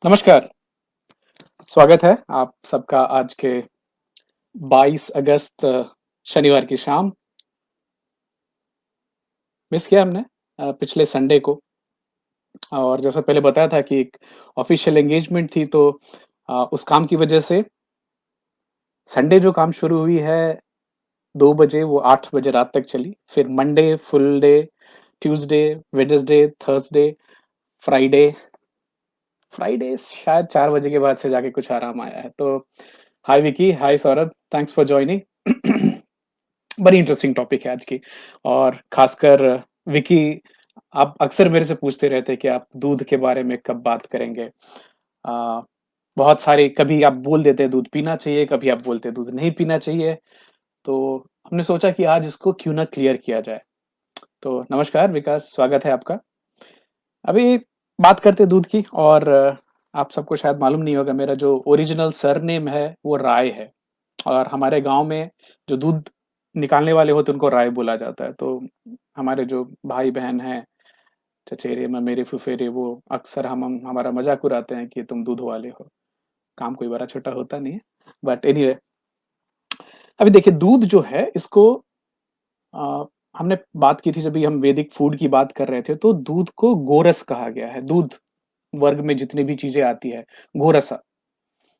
नमस्कार, स्वागत है आप सबका आज के 22 अगस्त शनिवार की शाम। मिस किया हमने पिछले संडे को और जैसा पहले बताया था कि एक ऑफ़िशियल एंगेजमेंट थी तो उस काम की वजह से संडे जो काम शुरू हुई है 2 बजे वो 8 बजे रात तक चली। फिर Monday full day, Tuesday, Wednesday, Thursday, Friday Friday शायद 4 बजे के बाद से जाके कुछ आराम आया है। तो हाय विकी, हाय सौरभ, थैंक्स फॉर जॉइनिंग। बड़ी इंटरेस्टिंग टॉपिक है आज की और खासकर विकी आप अक्सर मेरे से पूछते रहते हैं कि आप दूध के बारे में कब बात करेंगे। अ, बहुत सारे कभी आप बोल देते हैं दूध पीना चाहिए, कभी आप बोलते हैं दूध नहीं पीना चाहिए। तो हमने सोचा कि आज इसको क्यों ना क्लियर किया जाए। तो नमस्कार विकास, स्वागत है आपका। अभी बात करते हैं दूध की और आप सबको शायद मालूम नहीं होगा मेरा जो ओरिजिनल सरनेम है वो राय है और हमारे गाँव में जो दूध निकालने वाले होते हैं उनको राय बोला जाता है। तो हमारे जो भाई-बहन हैं, चचेरे, ममेरे, फुफेरे वो अक्सर हम हमारा मज़ाक उड़ाते हैं कि तुम दूध वाले हो। काम कोई बड़ा-छोटा होता नहीं है। बट एनीवे अभी देखिए दूध जो है इसको हमने बात की थी जब भी हम वैदिक फूड की बात कर रहे थे तो दूध को गोरस कहा गया है। दूध वर्ग में जितनी भी चीज़ें आती है, गोरस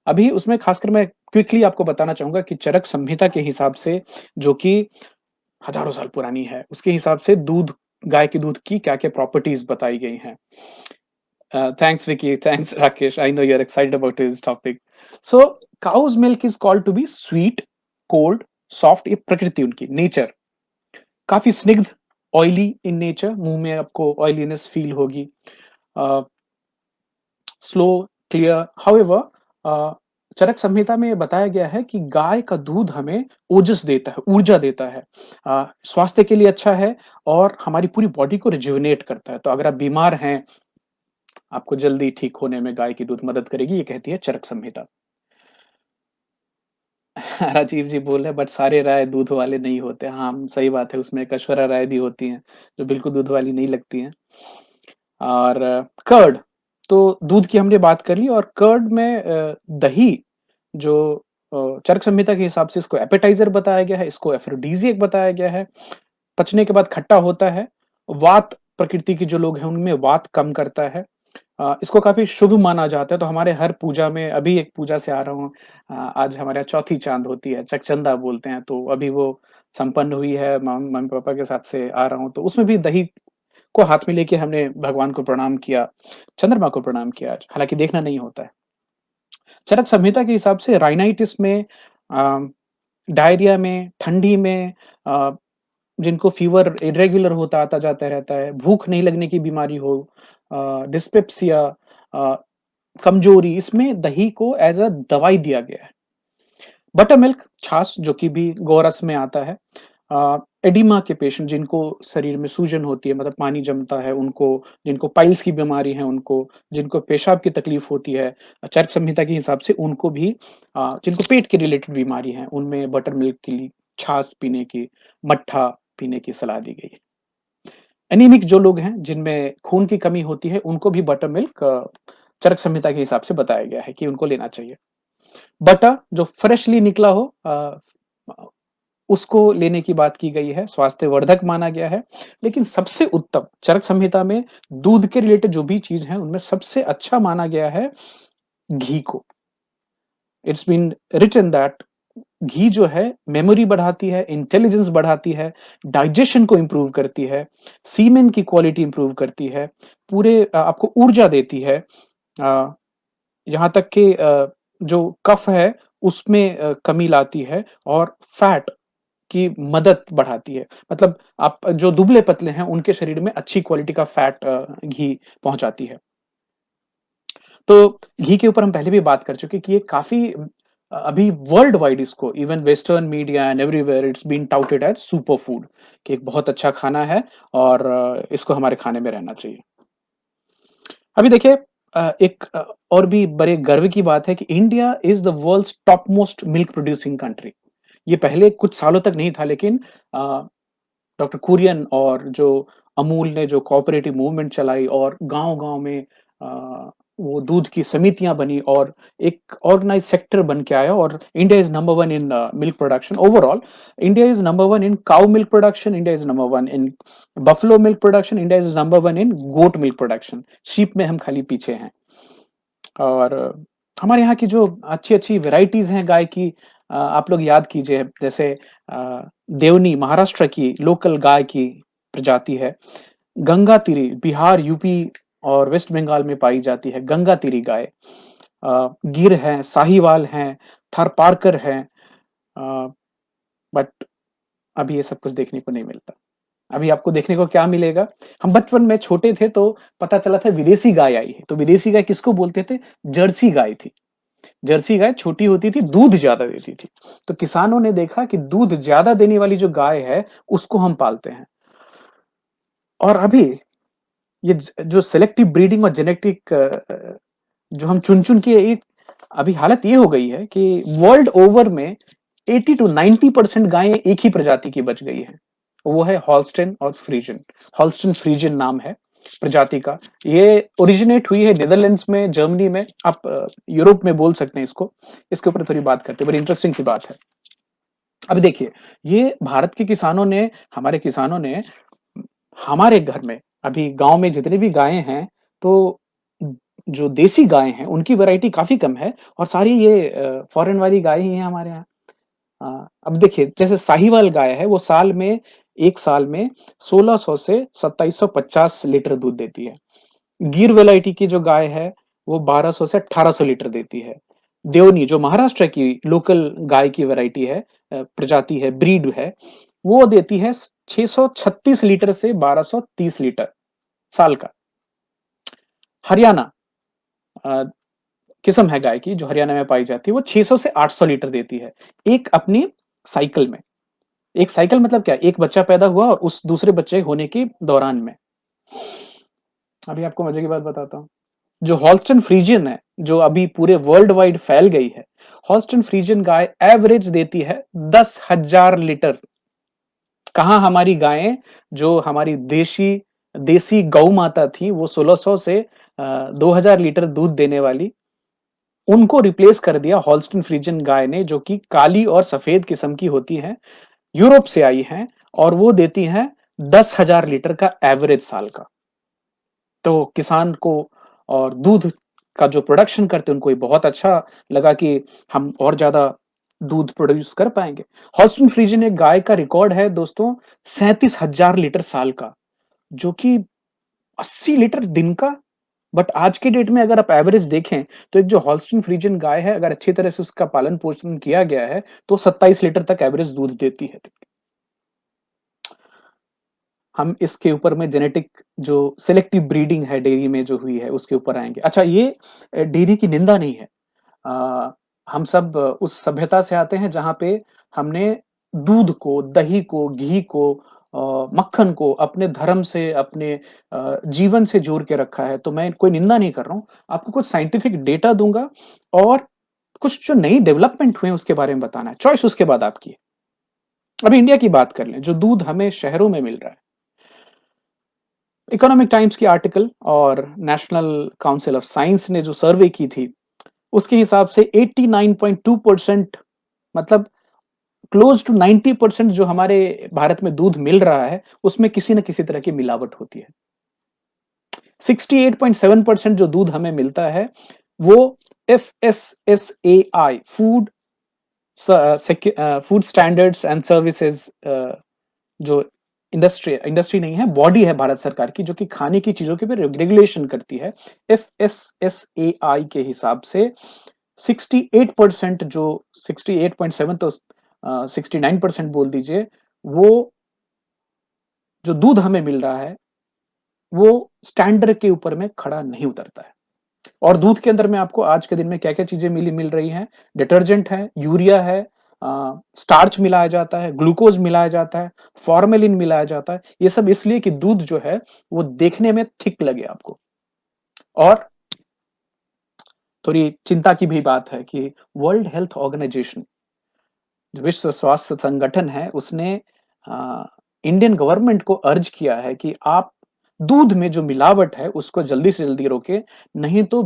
अभी उसमें खासकर मैं क्विकली आपको बताना चाहूँगा कि चरक संहिता के हिसाब से जो कि हज़ारों साल पुरानी है, उसके हिसाब से दूध गाय के दूध की क्या-क्या प्रॉपर्टीज़ बताई गई हैं। Thanks Vicky, thanks Rakesh. I know you're excited about this topic. So cow's milk is called to be sweet, cold, soft ये प्रकृति उनकी नेचर काफ़ी स्निग्ध, ऑयली इन नेचर मुँह में आपको ऑयलीनेस फील होगी। अ, स्लो, क्लियर हाउएवर चरक संहिता में बताया गया है कि गाय का दूध हमें ओजस देता है, ऊर्जा देता है। स्वास्थ्य के लिए अच्छा है और हमारी पूरी बॉडी को रिजुविनेट करता है। तो अगर आप बीमार हैं, आपको जल्दी ठीक होने में गाय की दूध मदद करेगी, ये कहती है चरक संहिता। राजीव जी बोल रहे हैं बट सारे राय दूध वाले नहीं होते। हाँ, सही बात है उसमें एक ऐश्वर्या राय भी होती हैं, जो बिल्कुल दूध वाली नहीं लगती हैं। और कर्ड, तो दूध की हमने बात कर ली और कर्ड में दही जो चरक संहिता के हिसाब से इसको एपेटाइज़र बताया गया है, इसको एफ्रोडीज़ियक बताया गया है। पचने के बाद खट्टा होता है। वात प्रकृति के जो लोग हैं उनमें वात कम करता है। इसको काफ़ी शुभ माना जाता है तो हमारे हर पूजा में अभी एक पूजा से आ रहा हूँ आज हमारे यहाँ चौथी चाँद होती है, चकचंदा बोलते हैं तो अभी वो संपन्न हुई है मम्मी-पापा के साथ से आ रहा हूँ तो उसमें भी दही को हाथ में लेके हमने भगवान को प्रणाम किया, चंद्रमा को प्रणाम किया आज, हालाँकि देखना नहीं होता है। चरक संहिता के हिसाब से राइनाइटिस में अ, डायरिया में, ठंडी में अ, जिनको फ़ीवर इर्रेगुलर होता आता-जाता रहता है, भूख नहीं लगने की बीमारी हो डिस्पेप्सिया अ, कमज़ोरी, इसमें दही को एज़ अ दवाई दिया गया है। बटर मिल्क, छाछ जो कि भी गोरस में आता है। एडिमा के पेशेंट जिनको शरीर में सूजन होती है मतलब पानी जमता है उनको, जिनको पाइल्स की बीमारी है उनको, जिनको पेशाब की तकलीफ होती है, चरक संहिता के हिसाब से उनको भी जिनको पेट के रिलेटेड बीमारी है, उनमें बटर मिल्क की छाछ पीने की, मट्ठा पीने की सलाह दी गई है। एनीमिक जो लोग हैं, जिनमें खून की कमी होती है, उनको भी बटर मिल्क चरक संहिता के हिसाब से बताया गया है कि उनको लेना चाहिए। बटर जो फ्रेशली निकला हो उसको लेने की बात की गई है, स्वास्थ्यवर्धक माना गया है। लेकिन सबसे उत्तम चरक संहिता में दूध के रिलेटेड जो भी चीज़ है, उनमें सबसे अच्छा माना गया है घी को। इट्स बीन रिटन दैट घी जो है मेमोरी बढ़ाती है, इंटेलिजेंस बढ़ाती है, डाइजेशन को इम्प्रूव करती है, सीमेन की क्वालिटी इम्प्रूव करती है, पूरे आपको ऊर्जा देती है। अ, यहाँ तक कि जो कफ है उसमें कमी लाती है और फैट की मदद बढ़ाती है। मतलब आप जो दुबले-पतले हैं उनके शरीर में अच्छी क्वालिटी का फैट घी पहुँचाती है। तो घी के ऊपर हम पहले भी बात कर चुके हैं कि ये काफ़ी अभी वर्ल्ड वाइड इसको even western media and everywhere it's been touted as super food कि एक बहुत अच्छा खाना है और इसको हमारे खाने में रहना चाहिए। अभी देखिए एक और भी बड़े गर्व की बात है कि India is the world's top most milk producing country. ये पहले कुछ सालों तक नहीं था लेकिन डॉक्टर कुरियन और जो अमूल ने जो कोऑपरेटिव मूवमेंट चलाई और गाँव-गाँव में वो दूध की समितियाँ बनी और एक ऑर्गेनाइज़्ड सेक्टर बन के आया और India is number 1 in milk production overall. India is number 1 in cow milk production, India is number 1 in buffalo milk production, India is number 1 in goat milk production. Sheep में हम खाली पीछे हैं। और हमारे यहाँ की जो अच्छी-अच्छी वैराइटीज़ हैं गाय की, आप लोग याद कीजिए जैसे देवनी महाराष्ट्र की लोकल गाय की प्रजाति है। गंगातीरी बिहार, यूपी और वेस्ट बंगाल में पाई जाती है गंगातीरी गाय। गिर हैं, साहीवाल हैं, थारपारकर हैं, अ, बट अभी ये सब कुछ देखने को नहीं मिलता। अभी आपको देखने को क्या मिलेगा? हम बचपन में छोटे थे तो पता चला था विदेशी गाय आई है, तो विदेशी गाय किसको बोलते थे? जर्सी गाय थी। जर्सी गाय छोटी होती थी, दूध ज़्यादा देती थी। तो किसानों ने देखा कि दूध ज़्यादा देने वाली जो गाय है, उसको हम पालते हैं। और अभी ये जो सेलेक्टिव ब्रीडिंग और जेनेटिक जो हम चुन-चुन के एक अभी हालत ये हो गई है कि वर्ल्ड ओवर में 80 टू 90% गायें एक ही प्रजाति की बच गई हैं। वो है हॉल्स्टेन और फ्रीजियन। हॉल्स्टेन फ्रीजियन नाम है प्रजाति का। ये ओरिजिनेट हुई है नीदरलैंड्स में, जर्मनी में, आप यूरोप में बोल सकते हैं इसको। इसके ऊपर थोड़ी बात करते हैं, बड़ी इंटरेस्टिंग सी बात है। अभी देखिए, ये भारत के किसानों ने, हमारे किसानों ने हमारे घर में अभी गाँव में जितनी भी गायें हैं, तो जो देसी गायें हैं, उनकी वैरायटी काफ़ी कम है और सारी ये फ़ॉरेन वाली गाय ही हैं हमारे यहाँ। अब देखिए, जैसे साहीवाल गाय है, वो साल में 1 साल में 1600 से 2750 लीटर दूध देती है। गिर वैरायटी की जो गाय है, वो 1200 से 1800 लीटर देती है। देवनी जो महाराष्ट्र की लोकल गाय की वैरायटी है, प्रजाति है, ब्रीड है, वो देती है 636 लीटर से 1230 लीटर साल का। हरियाणा अ, किस्म है गाय की जो हरियाणा में पाई जाती है, वो 600 से 800 लीटर देती है, एक अपनी साइकिल में। एक साइकिल मतलब क्या? एक बच्चा पैदा हुआ और उस दूसरे बच्चे होने के दौरान में। अभी आपको मजे की बात बताता हूँ। जो हॉल्स्टन फ्रीजियन है, जो अभी पूरे वर्ल्ड वाइड फैल गई है, हॉल्स्टन फ्रीजियन गाय एवरेज देती है 10,000 लीटर। कहाँ हमारी गायें जो हमारी देशी देसी गौ माता थी, वो 1600 से 2000 लीटर दूध देने वाली, उनको रिप्लेस कर दिया हॉल्स्टन फ्रीजियन गाय ने, जो कि काली और सफेद किस्म की होती हैं, यूरोप से आई हैं और वो देती हैं 10,000 लीटर का एवरेज साल का। तो किसान को और दूध का जो प्रोडक्शन करते हैं, उनको ये बहुत अच्छा लगा कि हम और ज़्यादा दूध प्रोड्यूस कर पाएँगे। हॉल्स्टीन फ्रीजियन एक गाय का रिकॉर्ड है दोस्तों 37,000 लीटर साल का, जो कि 80 लीटर दिन का। बट आज के डेट में अगर आप एवरेज देखें, तो एक जो हॉल्स्टीन फ्रीजियन गाय है, अगर अच्छी तरह से उसका पालन-पोषण किया गया है, तो 27 लीटर तक एवरेज दूध देती है। हम इसके ऊपर में जेनेटिक जो सेलेक्टिव ब्रीडिंग है डेयरी में जो हुई है, उसके ऊपर आएँगे। अच्छा, ये डेयरी की निंदा नहीं है। अ, हम सब उस सभ्यता से आते हैं जहाँ पे हमने दूध को, दही को, घी को, मक्खन को अपने धर्म से, अपने जीवन से जोड़ के रखा है। तो मैं कोई निंदा नहीं कर रहा हूँ। आपको कुछ साइंटिफिक डेटा दूँगा और कुछ जो नई डेवलपमेंट हुए हैं उसके बारे में बताना है। चॉइस उसके बाद आपकी है। अभी इंडिया की बात कर लें, जो दूध हमें शहरों में मिल रहा है। इकोनॉमिक टाइम्स की आर्टिकल और नेशनल काउंसिल ऑफ साइंस ने जो सर्वे की थी, उसके हिसाब से 89.2% मतलब क्लोज टू 90% जो हमारे भारत में दूध मिल रहा है, उसमें किसी न किसी तरह की मिलावट होती है। 68.7% जो दूध हमें मिलता है, वो FSSAI food standards and services जो इंडस्ट्री इंडस्ट्री नहीं है, बॉडी है भारत सरकार की जो कि खाने की चीज़ों के ऊपर रेगुलेशन करती है। एफएसएसएआई के हिसाब से 68% जो 68.7 तो 69% बोल दीजिए, वो जो दूध हमें मिल रहा है, वो स्टैंडर्ड के ऊपर में खड़ा नहीं उतरता है। और दूध के अंदर में आपको आज के दिन में क्या-क्या चीज़ें मिल रही हैं, डिटर्जेंट है, यूरिया है, स्टार्च मिलाया जाता है, ग्लूकोज़ मिलाया जाता है, फ़ॉर्मेलिन मिलाया जाता है। ये सब इसलिए कि दूध जो है, वो देखने में थिक लगे आपको। और थोड़ी चिंता की भी बात है कि वर्ल्ड हेल्थ ऑर्गनाइजेशन, जो विश्व स्वास्थ्य संगठन है, उसने अ, इंडियन गवर्नमेंट को अर्ज किया है कि आप दूध में जो मिलावट है उसको जल्दी से जल्दी रोके, नहीं तो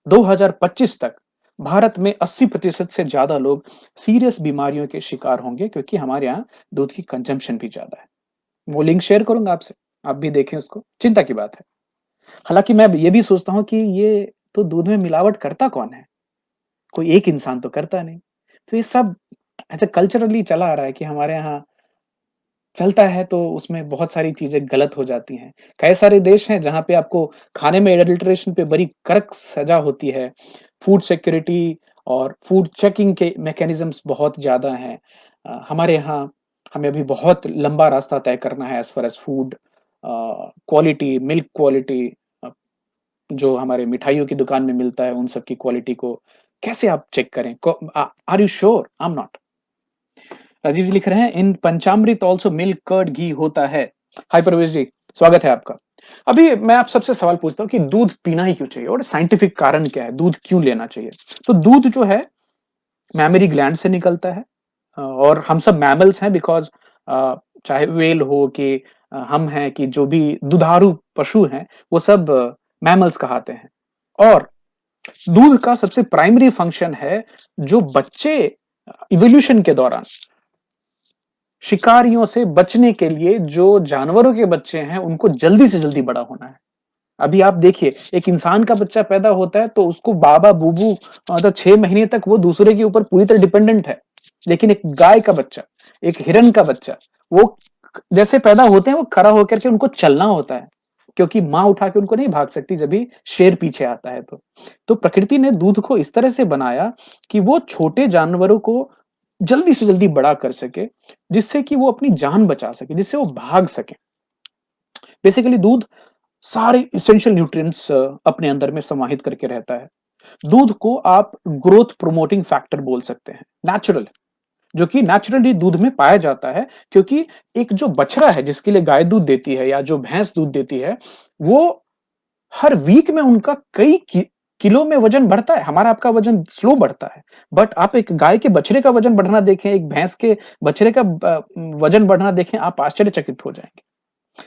2025 तक भारत में 80% से ज्यादा लोग सीरियस बीमारियों के शिकार होंगे, क्योंकि हमारे यहाँ दूध की कंजम्पशन भी ज्यादा है। वो लिंक शेयर करूंगा आपसे, आप भी देखें उसको, चिंता की बात है। हालांकि मैं ये भी सोचता हूँ कि ये तो दूध में मिलावट करता कौन है, कोई एक इंसान तो करता नहीं। तो ये सब ऐसा कल्चरली चला आ रहा है कि हमारे यहाँ चलता है, तो उसमें बहुत सारी चीज़ें गलत हो जाती हैं। कई सारे देश हैं जहाँ पे आपको खाने में एडल्टरेशन पे बड़ी कड़क सज़ा होती है। फूड सिक्योरिटी और फूड चेकिंग के मैकेनिज़म्स बहुत ज़्यादा हैं। हमारे यहाँ हमें अभी बहुत लंबा रास्ता तय करना है as far as food quality, milk quality, uh, जो हमारे मिठाइयों की दुकान में मिलता है, उन सब की क्वालिटी को कैसे आप चेक करें? Are you sure? I am not. Rajiv ji लिख रहे हैं, in panchamrit also milk curd ghee होता है। हाय परवेश जी, स्वागत है आपका। अभी मैं आप सबसे सवाल पूछता हूँ कि दूध पीना ही क्यों चाहिए और साइंटिफिक कारण क्या है, दूध क्यों लेना चाहिए? तो दूध जो है मैमरी ग्लैंड से निकलता है, और हम सब मैमल्स हैं बिकॉज चाहे व्हेल हो कि हम हैं कि जो भी दुधारू पशु हैं, वो सब मैमल्स कहलाते हैं। और दूध का सबसे प्राइमरी फंक्शन है, जो बच्चे इवोल्यूशन के दौरान शिकारियों से बचने के लिए जो जानवरों के बच्चे हैं, उनको जल्दी से जल्दी बड़ा होना है। अभी आप देखिए, एक इंसान का बच्चा पैदा होता है तो उसको बाबा बूबू, मतलब 6 महीने तक वो दूसरे के ऊपर पूरी तरह डिपेंडेंट है। लेकिन एक गाय का बच्चा, एक हिरन का बच्चा, वो जैसे पैदा होते हैं वो खड़ा होकर के उनको चलना होता है, क्योंकि माँ उठा के उनको नहीं भाग सकती जब भी शेर पीछे आता है तो। तो प्रकृति ने दूध को इस तरह से बनाया कि वो छोटे जानवरों को जल्दी से जल्दी बड़ा कर सके, जिससे कि वो अपनी जान बचा सके, जिससे वो भाग सके। बेसिकली दूध सारे इसेंशियल न्यूट्रिएंट्स अपने अंदर में समाहित करके रहता है। दूध को आप ग्रोथ प्रोमोटिंग फैक्टर बोल सकते हैं, नेचुरल, जो कि नेचुरली दूध में पाया जाता है, क्योंकि एक जो बछड़ा है जिसके लिए गाय दूध देती है या जो भैंस दूध देती है, वो हर वीक में उनका कई किलो में वजन बढ़ता है। हमारा आपका वजन स्लो बढ़ता है, बट आप एक गाय के बछड़े का वजन बढ़ना देखें, एक भैंस के बछड़े का वजन बढ़ना देखें, आप आश्चर्यचकित हो जाएंगे।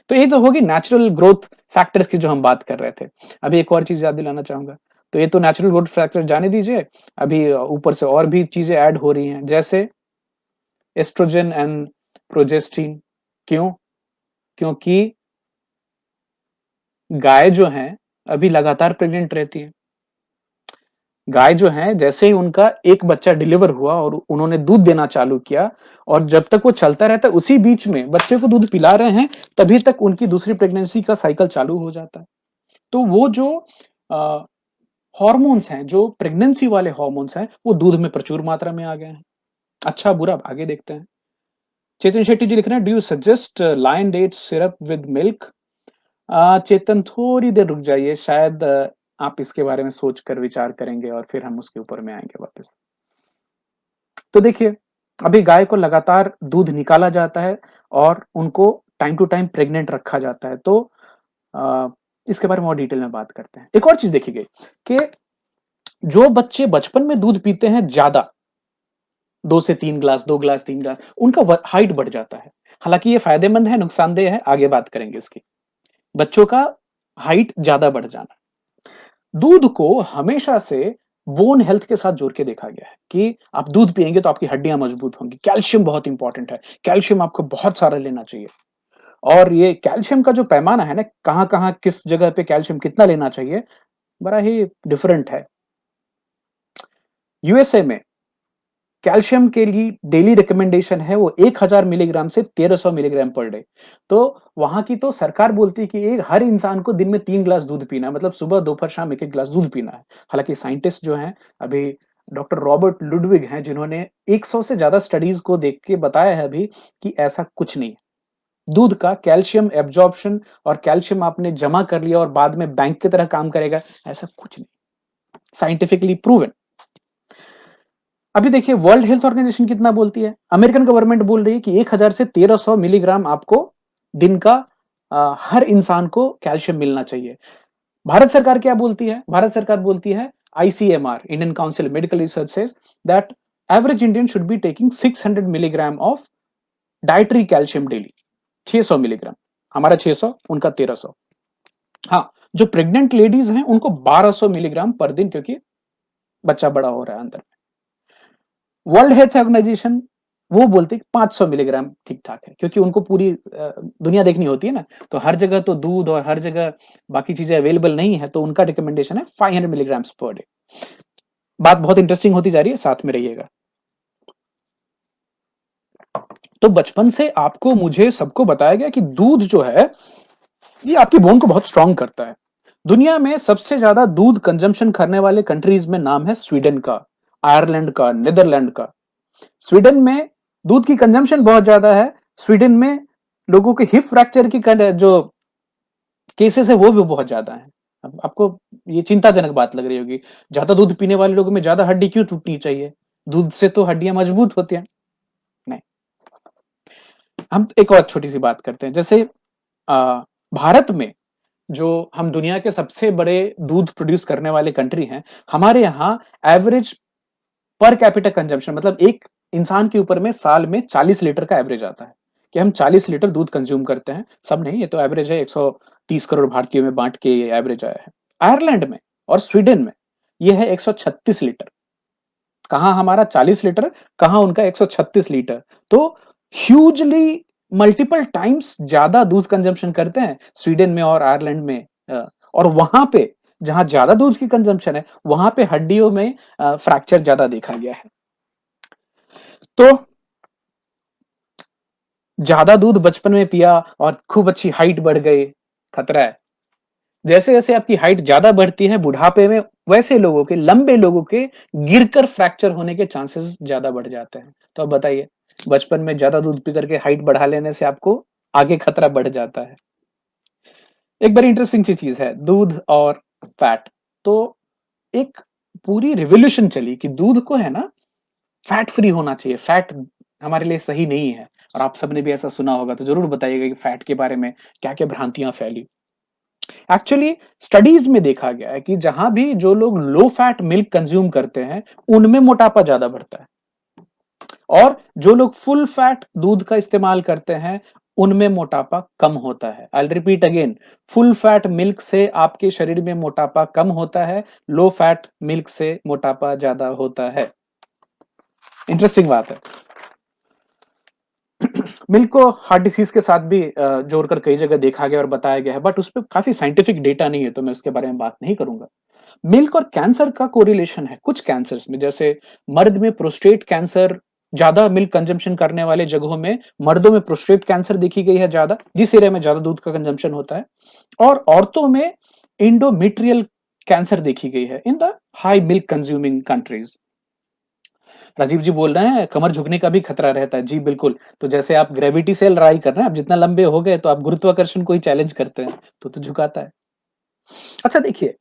तो ये तो होगी नेचुरल ग्रोथ फैक्टर्स की जो हम बात कर रहे थे। अभी एक और चीज याद दिलाना चाहूंगा, तो ये तो नेचुरल ग्रोथ फैक्टर जाने दीजिए, अभी ऊपर से और भी चीजें ऐड हो रही हैं, जैसे एस्ट्रोजन एंड प्रोजेस्टिन। क्यों? क्योंकि गाय जो है अभी लगातार प्रेग्नेंट रहती है। गाय जो है, जैसे ही उनका एक बच्चा डिलीवर हुआ और उन्होंने दूध देना चालू किया, और जब तक वो चलता रहता है उसी बीच में बच्चे को दूध पिला रहे हैं, तभी तक उनकी दूसरी प्रेगनेंसी का साइकिल चालू हो जाता है। तो वो जो हार्मोन्स हैं, जो प्रेगनेंसी वाले हार्मोन्स हैं, वो दूध में प्रचुर मात्रा में आ गए हैं। अच्छा बुरा अब आगे देखते हैं। चेतन शेट्टी जी लिख रहे हैं, do you suggest lion date syrup with milk? Chetan थोड़ी देर रुक जाइए, शायद आप इसके बारे में सोचकर विचार करेंगे और फिर हम उसके ऊपर में आएंगे वापस। तो देखिए, अभी गाय को लगातार दूध निकाला जाता है और उनको टाइम टू टाइम प्रेग्नेंट रखा जाता है, तो अ, इसके बारे में और डिटेल में बात करते हैं। एक और चीज देखी गई कि जो बच्चे बचपन में दूध पीते हैं ज्यादा, 2 से 3 ग्लास, 2 ग्लास, 3 ग्लास, उनका हाइट बढ़ जाता है। हालांकि ये फायदेमंद है, नुकसानदेह है, आगे बात करेंगे इसकी। बच्चों का हाइट ज्यादा बढ़ जाना। दूध को हमेशा से बोन हेल्थ के साथ जोड़ के देखा गया है कि आप दूध पिएंगे तो आपकी हड्डियां मजबूत होंगी। कैल्शियम बहुत इंपॉर्टेंट है, कैल्शियम आपको बहुत सारा लेना चाहिए। और ये कैल्शियम का जो पैमाना है ना, कहां कहां किस जगह पे कैल्शियम कितना लेना चाहिए, बड़ा ही डिफरेंट है। यूएसए में कैल्शियम के लिए डेली रिकमेंडेशन है वो 1000 मिलीग्राम से 1300 मिलीग्राम पर डे। तो वहां की तो सरकार बोलती है कि एक हर इंसान को दिन में 3 ग्लास दूध पीना है, मतलब सुबह दोपहर शाम एक एक ग्लास दूध पीना है। हालांकि साइंटिस्ट जो हैं अभी, डॉक्टर रॉबर्ट लुडविग हैं, जिन्होंने 100 से ज्यादा स्टडीज को देख के बताया है अभी कि ऐसा कुछ नहीं है। दूध का कैल्शियम एब्जॉर्प्शन और कैल्शियम आपने जमा कर लिया और बाद में बैंक की तरह काम करेगा, ऐसा कुछ नहीं, साइंटिफिकली प्रूवन। अभी देखिए, वर्ल्ड हेल्थ ऑर्गेनाइजेशन कितना बोलती है, अमेरिकन गवर्नमेंट बोल रही है कि 1000 से 1300 मिलीग्राम आपको दिन का हर इंसान को कैल्शियम मिलना चाहिए। भारत सरकार क्या बोलती है? भारत सरकार बोलती है, ICMR, Indian council medical research says that average Indian should be taking 600 milligram of dietary calcium daily, 600 milligram. हमारा 600, उनका 1300। हाँ, जो प्रेग्नेंट लेडीज हैं उनको 1200 मिलीग्राम पर दिन, क्योंकि बच्चा बड़ा हो रहा है अंदर। वर्ल्ड हेल्थ ऑर्गेनाइजेशन वो बोलते हैं 500 मिलीग्राम ठीक ठाक है, क्योंकि उनको पूरी दुनिया देखनी होती है ना, तो हर जगह तो दूध और हर जगह बाकी चीजें अवेलेबल नहीं है, तो उनका रिकमेंडेशन है 500 मिलीग्राम पर डे। बात बहुत इंटरेस्टिंग होती जा रही है, साथ में रहिएगा। तो बचपन से आपको मुझे सबको बताया गया कि दूध जो है ये आपकी बोन को बहुत स्ट्रांग करता है। दुनिया में सबसे ज्यादा दूध कंजम्पशन करने वाले कंट्रीज में नाम है स्वीडन का, आयरलैंड का, नीदरलैंड का। स्वीडन में दूध की कंजम्पशन बहुत ज्यादा है। स्वीडन में लोगों के हिप फ्रैक्चर की जो केसेस है वो भी बहुत ज्यादा है। अब आपको ये चिंताजनक बात लग रही होगी, ज्यादा दूध पीने वाले लोगों में ज्यादा हड्डी क्यों टूटनी चाहिए? दूध से तो हड्डियां मजबूत होती हैं। नहीं, हम एक और छोटी सी बात करते हैं। जैसे भारत में जो हम दुनिया के सबसे बड़े दूध प्रोड्यूस करने वाले कंट्री हैं, हमारे यहाँ एवरेज पर कैपिटा कंजम्पशन, मतलब एक इंसान के ऊपर में साल में 40 लीटर का एवरेज आता है, कि हम 40 लीटर दूध कंज्यूम करते हैं। सब नहीं, ये तो एवरेज है, 130 करोड़ भारतीयों में बांट के ये एवरेज आया है। आयरलैंड में और स्वीडन में ये है 136 लीटर। कहां हमारा 40 लीटर, कहां उनका 136 लीटर। तो ह्यूजली मल्टीपल टाइम्स ज्यादा दूध कंजम्पशन करते हैं स्वीडन में और आयरलैंड में। और वहां पे जहां ज्यादा दूध की कंजम्पशन है, वहां पे हड्डियों में फ्रैक्चर ज्यादा देखा गया है। तो ज्यादा दूध बचपन में पिया और खूब अच्छी हाइट बढ़ गई, खतरा है। जैसे जैसे आपकी हाइट ज्यादा बढ़ती है बुढ़ापे में, वैसे लोगों के, लंबे लोगों के गिरकर फ्रैक्चर होने के चांसेस ज्यादा बढ़ जाते हैं। तो अब बताइए, बचपन में ज्यादा दूध पी करके हाइट बढ़ा लेने से आपको आगे खतरा बढ़ जाता है। एक बड़ी इंटरेस्टिंग सी चीज है दूध और फैट। तो एक पूरी रिवोल्यूशन चली कि दूध को है ना फैट फ्री होना चाहिए, फैट हमारे लिए सही नहीं है। और आप सबने भी ऐसा सुना होगा, तो जरूर बताइएगा कि फैट के बारे में क्या क्या भ्रांतियां फैली। एक्चुअली स्टडीज में देखा गया है कि जहां भी जो लोग लो फैट मिल्क कंज्यूम करते हैं, उनमें मोटापा ज्यादा बढ़ता है। और जो लोग फुल फैट दूध का इस्तेमाल करते हैं, उनमें मोटापा कम होता है। I repeat again, full fat milk से आपके शरीर में मोटापा कम होता है, लो फैट मिल्क से मोटापा ज्यादा होता है। इंटरेस्टिंग बात है। मिल्क को हार्ट डिसीज के साथ भी जोड़कर कई जगह देखा गया और बताया गया है, बट उस पर काफी साइंटिफिक डेटा नहीं है, तो मैं उसके बारे में बात नहीं करूंगा। मिल्क और कैंसर का कोरिलेशन है कुछ कैंसर्स में। जैसे मर्द में प्रोस्टेट कैंसर, ज्यादा मिल्क कंजम्पशन करने वाले जगहों में मर्दों में प्रोस्टेट कैंसर देखी गई है ज्यादा, जिस एरिया में ज्यादा दूध का कंजम्पशन होता है। और औरतों में इंडोमेट्रियल कैंसर देखी गई है in the high milk consuming countries. Rajiv ji बोल रहे हैं कमर झुकने का भी खतरा रहता है। जी बिल्कुल। तो जैसे आप ग्रेविटी से लड़ाई कर रहे हैं, आप जितना लंबे हो गए तो आप गुरुत्वाकर्षण को ही चैलेंज करते हैं, तो झुकाता है। अच्छा देखिए,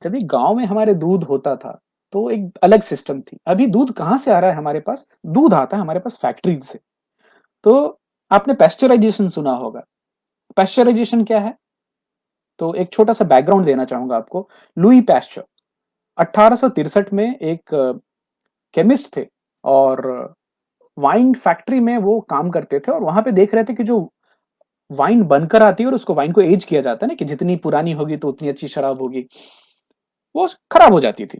जब एक गांव में हमारे दूध होता था, तो एक अलग सिस्टम थी। अभी दूध कहां से आ रहा है हमारे पास? दूध आता है हमारे पास फैक्ट्रीज से। तो आपने पेस्चराइजेशन सुना होगा। पेस्चराइजेशन क्या है? तो एक छोटा सा बैकग्राउंड देना चाहूंगा आपको। लुई पैस्चर 1863 में एक केमिस्ट थे, और वाइन फैक्ट्री में वो काम करते थे, और वहां पे देख रहे थे कि जो वाइन बनकर आती है और उसको वाइन को एज किया जाता है ना, कि जितनी पुरानी होगी तो उतनी अच्छी शराब होगी, वो खराब हो जाती थी।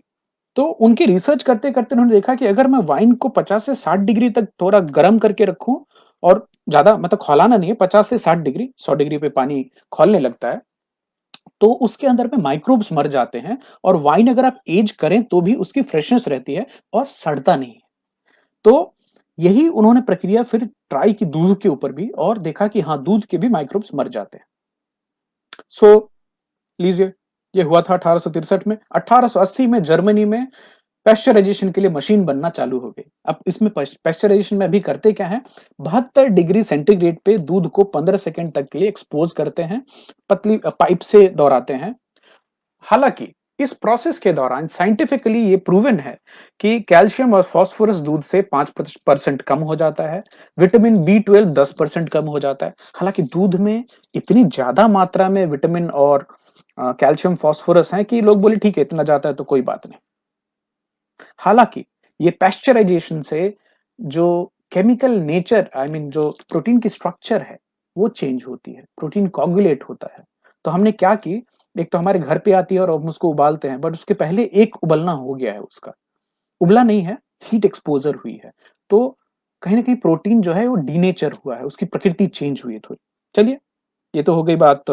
तो उनकी रिसर्च करते करते उन्होंने देखा कि अगर मैं वाइन को 50 से 60 डिग्री तक थोड़ा गर्म करके रखूं, और ज्यादा मतलब खौलाना नहीं है, 50 से 60 डिग्री, 100 डिग्री पे पानी खौलने लगता है, तो उसके अंदर में माइक्रोब्स मर जाते हैं, और वाइन अगर आप एज करें तो भी उसकी फ्रेशनेस रहती है और सड़ता नहीं है। तो यही उन्होंने प्रक्रिया फिर ट्राई की दूध के ऊपर भी, और देखा कि हाँ, दूध के भी माइक्रोब्स मर जाते हैं। सो लीजिए, ये हुआ था 1863 में। 1880 में जर्मनी में पेस्चराइजेशन के लिए मशीन बनना चालू हो गई। अब इसमें पेस्चराइजेशन में अभी करते क्या है, 72 डिग्री सेंटीग्रेड पे दूध को 15 सेकंड तक के लिए एक्सपोज करते हैं, पतली पाइप से दौड़ाते हैं। हालांकि इस प्रोसेस के दौरान साइंटिफिकली ये प्रूवन है कि कैल्शियम और फास्फोरस दूध से 5% कम हो जाता है, विटामिन B12 10% कम हो जाता है। हालांकि दूध में इतनी ज्यादा मात्रा में विटामिन और कैल्शियम फास्फोरस है कि लोग बोले ठीक है, इतना जाता है तो कोई बात नहीं। हालांकि ये पेस्चराइजेशन से जो केमिकल नेचर, आई मीन जो प्रोटीन की स्ट्रक्चर है, वो चेंज होती है, प्रोटीन कोगुलेट होता है। तो हमने क्या की, एक तो हमारे घर पे आती है और हम उसको उबालते हैं, बट उसके पहले एक उबलना हो गया है उसका। उबला नहीं है, हीट एक्सपोज़र हुई है। तो कहीं न कहीं प्रोटीन जो है वो डीनेचर हुआ है, उसकी प्रकृति चेंज हुई है थोड़ी। चलिए, ये तो हो गई बात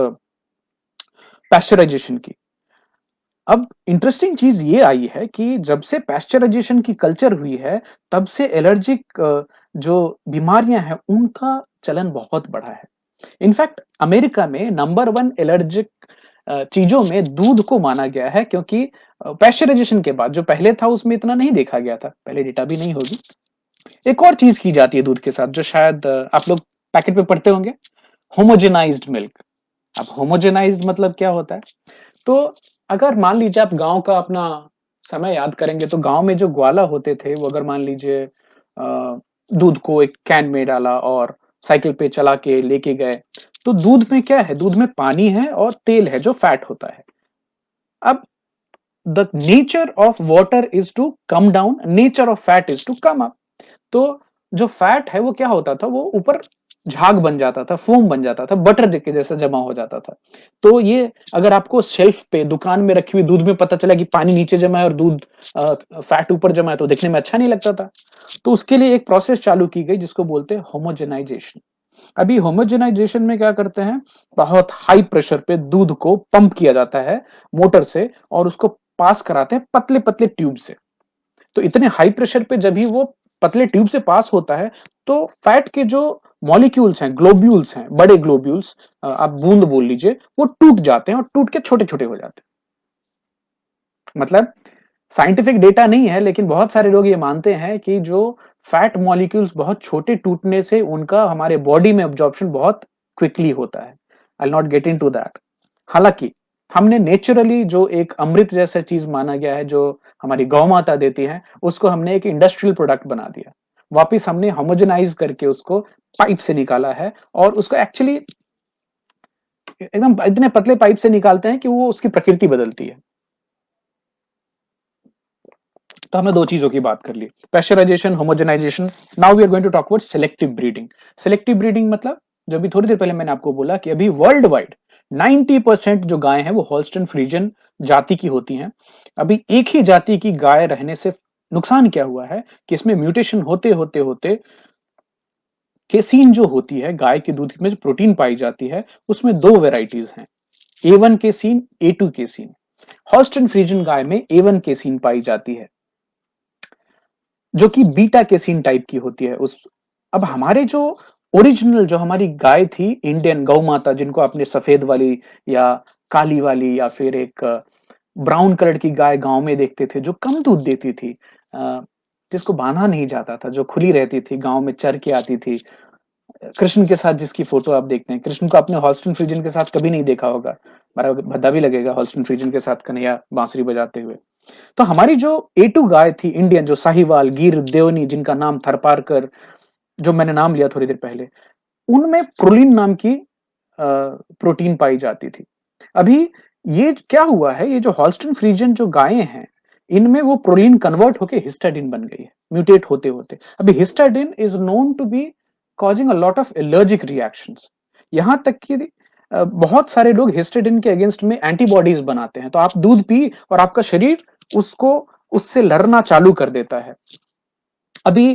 पाश्चराइज़ेशन की। अब इंटरेस्टिंग चीज़ ये आई है कि जब से पाश्चराइज़ेशन की कल्चर हुई है, तब से एलर्जिक जो बीमारियाँ हैं, उनका चलन बहुत बढ़ा है। इनफैक्ट अमेरिका में नंबर 1 एलर्जिक चीज़ों में दूध को माना गया है क्योंकि पाश्चराइज़ेशन के बाद जो पहले था उसमें इतना नहीं देखा गया था, पहले डेटा भी नहीं होगी। एक और चीज़ की जाती है दूध के साथ जो शायद आप लोग पैकेट पे पढ़ते होंगे, होमोजेनाइज़्ड मिल्क। अब होमोजेनाइज़्ड मतलब क्या होता है? तो अगर मान लीजिए आप गाँव का अपना समय याद करेंगे तो गाँव में जो ग्वाला होते थे वो अगर मान लीजिए दूध को एक कैन में डाला और साइकिल पे चला के लेके गए, तो दूध में क्या है? दूध में पानी है और तेल है जो फैट होता है। अब the nature of water is to come down, nature of fat is to come up. तो जो फैट है वो क्या होता था, वो ऊपर झाग बन जाता था, फोम बन जाता था, बटर के जैसा जमा हो जाता था। तो ये अगर आपको शेल्फ पे दुकान में रखी हुई दूध में पता चला कि पानी नीचे जमा है और दूध फैट ऊपर जमा है तो देखने में अच्छा नहीं लगता था। तो उसके लिए एक प्रोसेस चालू की गई जिसको बोलते हैं होमोजेनाइजेशन। अभी होमोजेनाइजेशन में क्या करते हैं, बहुत हाई प्रेशर पे दूध को पंप किया जाता है मोटर से और उसको पास कराते हैं पतले-पतले ट्यूब से। तो इतने हाई प्रेशर पे जब भी वो पतले ट्यूब से पास होता है, तो फैट के जो मॉलिक्यूल्स हैं, ग्लोब्यूल्स हैं, बड़े ग्लोब्यूल्स आप बूंद बोल लीजिए, वो टूट जाते हैं और टूट के छोटे-छोटे हो जाते हैं। मतलब साइंटिफिक डेटा नहीं है, लेकिन बहुत सारे लोग ये मानते हैं कि जो फैट मॉलिक्यूल्स बहुत छोटे टूटने से उनका हमारे बॉडी में एब्जॉर्प्शन बहुत क्विकली होता है। I will not get into that. हालाँकि हमने नेचुरली जो एक अमृत जैसा चीज़ माना गया है, जो हमारी गौ माता देती है, उसको हमने एक इंडस्ट्रियल प्रोडक्ट बना दिया। वापिस हमने होमोजेनाइज़ करके उसको पाइप से निकाला है और उसको एक्चुअली एकदम इतने पतले पाइप से निकालते हैं कि वो उसकी प्रकृति बदलती है। तो हमने 2 चीज़ों की बात कर ली, pasteurisation, homogenisation. Now we are going to talk about selective breeding. Selective breeding मतलब जो अभी थोड़ी देर पहले मैंने आपको बोला कि अभी वर्ल्ड वाइड 90% जो गाय हैं वो होल्स्टीन फ्रीजियन जाति की होती हैं। अभी एक ही जाति की गाय रहने से नुकसान क्या हुआ है कि इसमें म्यूटेशन होते केसीन जो होती है गाय के दूध में जो प्रोटीन पाई जाती है उसमें 2 वैराइटीज हैं, A1 casein, A2 casein. Holstein Friesian गाय में A1 केसीन पाई जाती है जो कि बीटा केसीन टाइप की होती है। उस अब हमारे जो ओरिजिनल जो हमारी गाय थी इंडियन गौ माता जिनको आपने सफेद वाली या काली वाली या फिर एक ब्राउन कलर की गाय गांव में देखते थे जो कम दूध देती थी, जिसको बांधा नहीं जाता था, जो खुली रहती थी, गांव में चर के आती थी। कृष्ण के साथ जिसकी फोटो आप देखते हैं, कृष्ण को आपने हॉल्स्टीन फ्रीजियन के साथ कभी नहीं देखा होगा। हमारा भद्दा भी लगेगा हॉल्स्टीन फ्रीजियन के साथ कन्हैया बांसुरी बजाते हुए। तो हमारी जो A2 गाय थी इंडियन, जो साहिवाल, गिर, देवनी, जिनका नाम थरपारकर, जो मैंने नाम लिया थोड़ी देर पहले, उनमें प्रोलीन नाम की प्रोटीन पाई जाती थी। अभी ये क्या हुआ है, ये जो हॉल्स्टीन फ्रीजियन जो गायें हैं, इनमें वो प्रोलीन कन्वर्ट होके हिस्टाडिन बन गई है, म्यूटेट होते-होते। अभी histidine is known to be causing a lot of allergic reactions. यहां तक कि बहुत सारे लोग हिस्टाडिन के अगेंस्ट में एंटीबॉडीज बनाते हैं। तो आप दूध पी और आपका शरीर उसको उससे लड़ना चालू कर देता है। अभी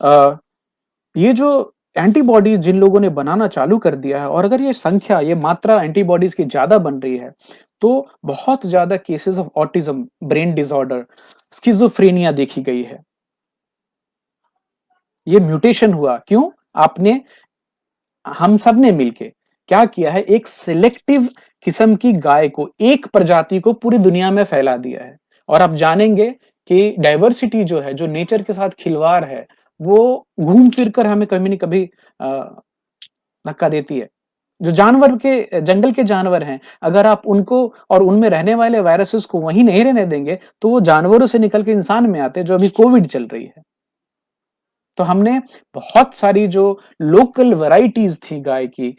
अ, ये जो एंटीबॉडीज जिन लोगों ने बनाना चालू कर दिया है और अगर ये संख्या, ये मात्रा एंटीबॉडीज की ज्यादा बन रही है, तो बहुत ज्यादा cases of autism, brain disorder, schizophrenia देखी गई है। ये म्यूटेशन हुआ क्यों? आपने हम सब ने मिलके क्या किया है, एक सिलेक्टिव किस्म की गाय को, एक प्रजाति को पूरी दुनिया में फैला दिया है। और आप जानेंगे कि डाइवर्सिटी जो है, जो नेचर के साथ खिलवाड़ है, वो घूम फिर कर हमें कभी न कभी धक्का देती है। जो जानवर के, जंगल के जानवर हैं, अगर आप उनको और उनमें रहने वाले वायरसेस को वहीं नहीं रहने देंगे, तो वो जानवरों से निकल के इंसान में आते हैं, जो अभी कोविड चल रही है। तो हमने बहुत सारी जो लोकल वैराइटीज थी गाय की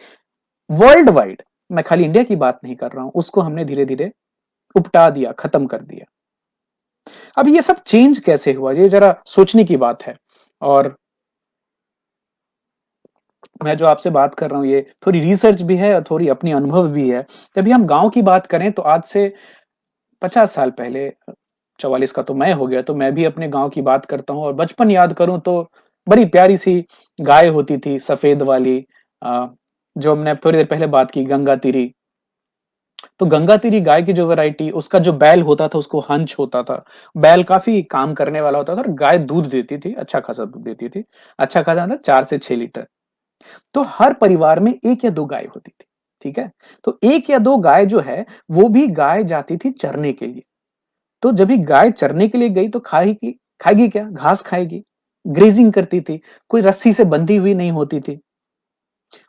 वर्ल्ड वाइड, मैं खाली इंडिया की बात नहीं कर रहा हूं, उसको हमने धीरे-धीरे उपटा दिया, खत्म कर दिया। अब ये सब चेंज कैसे हुआ? ये जरा सोचने की बात है। और मैं जो आपसे बात कर रहा हूँ ये थोड़ी रिसर्च भी है और थोड़ी अपनी अनुभव भी है। कभी हम गाँव की बात करें तो आज से 50 साल पहले 44 का तो मैं हो गया, तो मैं भी अपने गाँव की बात करता हूँ और बचपन याद करूँ तो बड़ी प्यारी-सी गाय होती थी सफ़ेद वाली, अ, जो हमने थोड़ी देर पहले बात की गंगातीरी। तो गंगातीरी गाय की जो वैरायटी उसका जो बैल होता था उसको हंच होता था। बैल काफ़ी काम करने वाला होता था और गाय दूध देती थी, अच्छा खासा दूध देती थी। अच्छा खासा मतलब 4 से 6 लीटर। तो हर परिवार में 1 या 2 गाय होती थी, ठीक है? तो 1 या 2 गाय जो है, वो भी गाय जाती थी चरने के लिए। तो जब भी गाय चरने के लिए गई तो खाएगी क्या? घास खाएगी, ग्रेज़िंग करती थी, कोई रस्सी से बंधी हुई नहीं होती थी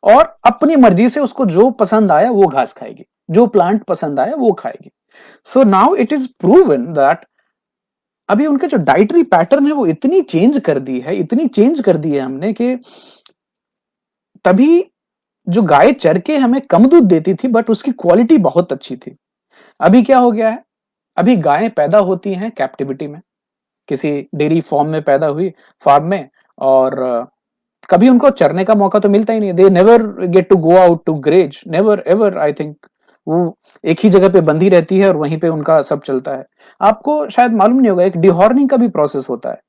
और अपनी मर्ज़ी से उसको जो पसंद आया वो घास खाएगी, जो प्लांट पसंद आया वो खाएगी। So now it is proven that अभी उनके जो डाइटरी पैटर्न है वो इतनी चेंज कर दी है, इतनी चेंज कर दी है हमने कि तभी जो गाय चर के हमें कम दूध देती थी बट उसकी क्वालिटी बहुत अच्छी थी। अभी क्या हो गया है? अभी गायें पैदा होती हैं कैप्टिविटी में, किसी डेयरी फॉर्म में पैदा हुई, फार्म में, और कभी उनको चरने का मौका तो मिलता ही नहीं है। They never get to go out to graze, never ever I think. वो एक ही जगह पे बंधी रहती है और वहीं पे उनका सब चलता है। आपको शायद मालूम नहीं होगा, एक डिहॉर्निंग का भी प्रोसेस होता है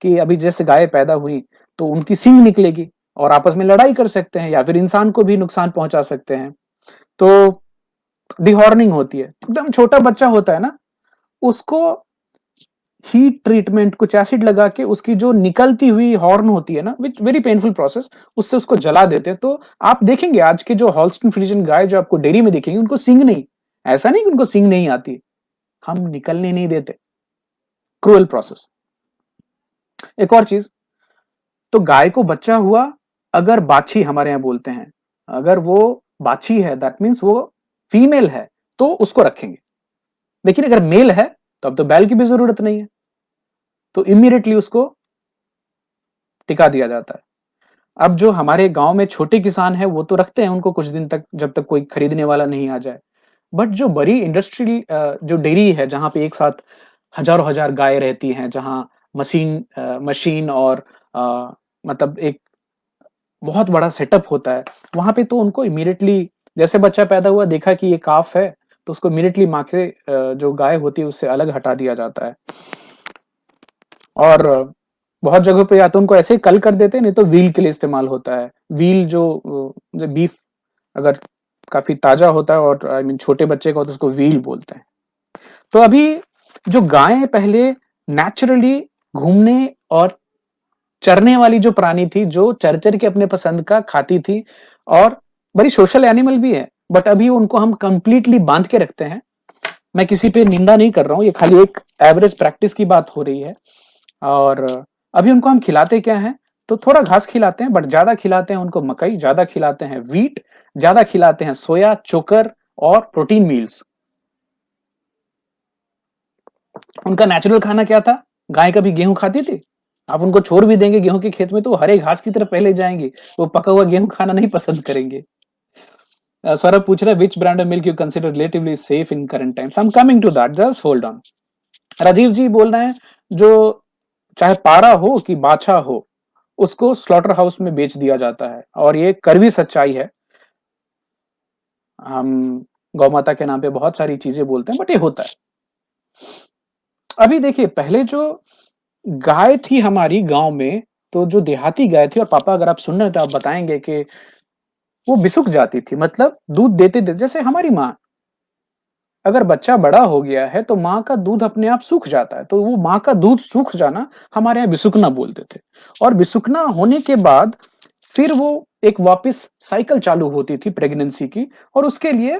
कि अभी जैसे गाय पैदा हुई तो उनकी सींग निकलेगी और आपस में लड़ाई कर सकते हैं या फिर इंसान को भी नुकसान पहुंचा सकते हैं। तो डिहॉर्निंग होती है। एकदम छोटा बच्चा होता है ना, उसको हीट ट्रीटमेंट कुछ एसिड लगा के उसकी जो निकलती हुई हॉर्न होती है ना, विच वेरी पेनफुल प्रोसेस, उससे उसको जला देते हैं। तो आप देखेंगे आज के जो हॉल्स्टीन फ्रीजियन गाय जो आपको डेयरी में दिखेंगे उनको सींग नहीं, ऐसा नहीं कि उनको सींग नहीं आती, हम निकलने नहीं देते। Cruel process. एक और चीज, तो गाय को बच्चा हुआ, अगर बाछी हमारे यहाँ बोलते हैं, अगर वो बाछी है दैट मीन्स वो फीमेल है तो उसको रखेंगे। लेकिन अगर मेल है तो अब तो बैल की भी जरूरत नहीं है, तो इमीडिएटली उसको टिका दिया जाता है। अब जो हमारे गांव में छोटे किसान हैं वो तो रखते हैं उनको कुछ दिन तक, जब तक कोई खरीदने वाला नहीं आ जाए। बट जो बड़ी इंडस्ट्री जो डेयरी है जहां पे एक साथ हजारों हजार गाय रहती हैं, जहां मशीन और अ, मतलब एक बहुत बड़ा सेटअप होता है, वहां पे तो उनको इमीडिएटली जैसे बच्चा पैदा हुआ देखा कि ये काफ है, तो उसको इमीडिएटली माँ के जो गाय होती है उससे अलग हटा दिया जाता है। और बहुत जगहों पे या तो उनको ऐसे ही कल कर देते हैं, नहीं तो व्हील के लिए इस्तेमाल होता है। व्हील जो बीफ अगर काफी ताजा होता है और आई मीन छोटे बच्चे का होता है उसको व्हील बोलते हैं। तो अभी जो गायें पहले नेचुरली घूमने और चरने वाली जो प्राणी थी, जो चर चर के अपने पसंद का खाती थी और बड़ी सोशल एनिमल भी है, बट अभी उनको हम कंप्लीटली बांध के रखते हैं। मैं किसी पे निंदा नहीं कर रहा हूँ, ये खाली एक एवरेज प्रैक्टिस की बात हो रही है। और अभी उनको हम खिलाते क्या हैं, तो थोड़ा घास खिलाते हैं बट ज्यादा खिलाते हैं उनको मकई, ज्यादा खिलाते हैं व्हीट, ज्यादा खिलाते हैं सोया चोकर और प्रोटीन मील्स। उनका नेचुरल खाना क्या था? गाय कभी गेहूं खाती थी? आप उनको छोड़ भी देंगे गेहूं के खेत में तो हरे घास की तरफ पहले जाएंगे, वो पका हुआ गेहूं खाना नहीं पसंद करेंगे। सौरभ पूछ रहा है which brand of milk you consider relatively safe in current times. I am coming to that, just hold on. Rajiv ji बोल रहे हैं जो चाहे पारा हो कि बाछा हो, उसको स्लॉटर हाउस में बेच दिया जाता है और ये कड़वी सच्चाई है। हम गौ माता के नाम पे बहुत सारी चीजें बोलते हैं बट ये होता है। अभी देखिए पहले जो गाय थी हमारी गांव में, तो जो देहाती गाय थी, और पापा अगर आप सुन रहे हैं तो आप बताएंगे कि वो बिसुक जाती थी, मतलब दूध देते देते जैसे हमारी माँ, अगर बच्चा बड़ा हो गया है तो माँ का दूध अपने आप सूख जाता है, तो वो माँ का दूध सूख जाना हमारे यहाँ बिसुकना बोलते थे। और बिसुकना होने के बाद फिर वो एक वापस साइकिल चालू होती थी प्रेगनेंसी की, और उसके लिए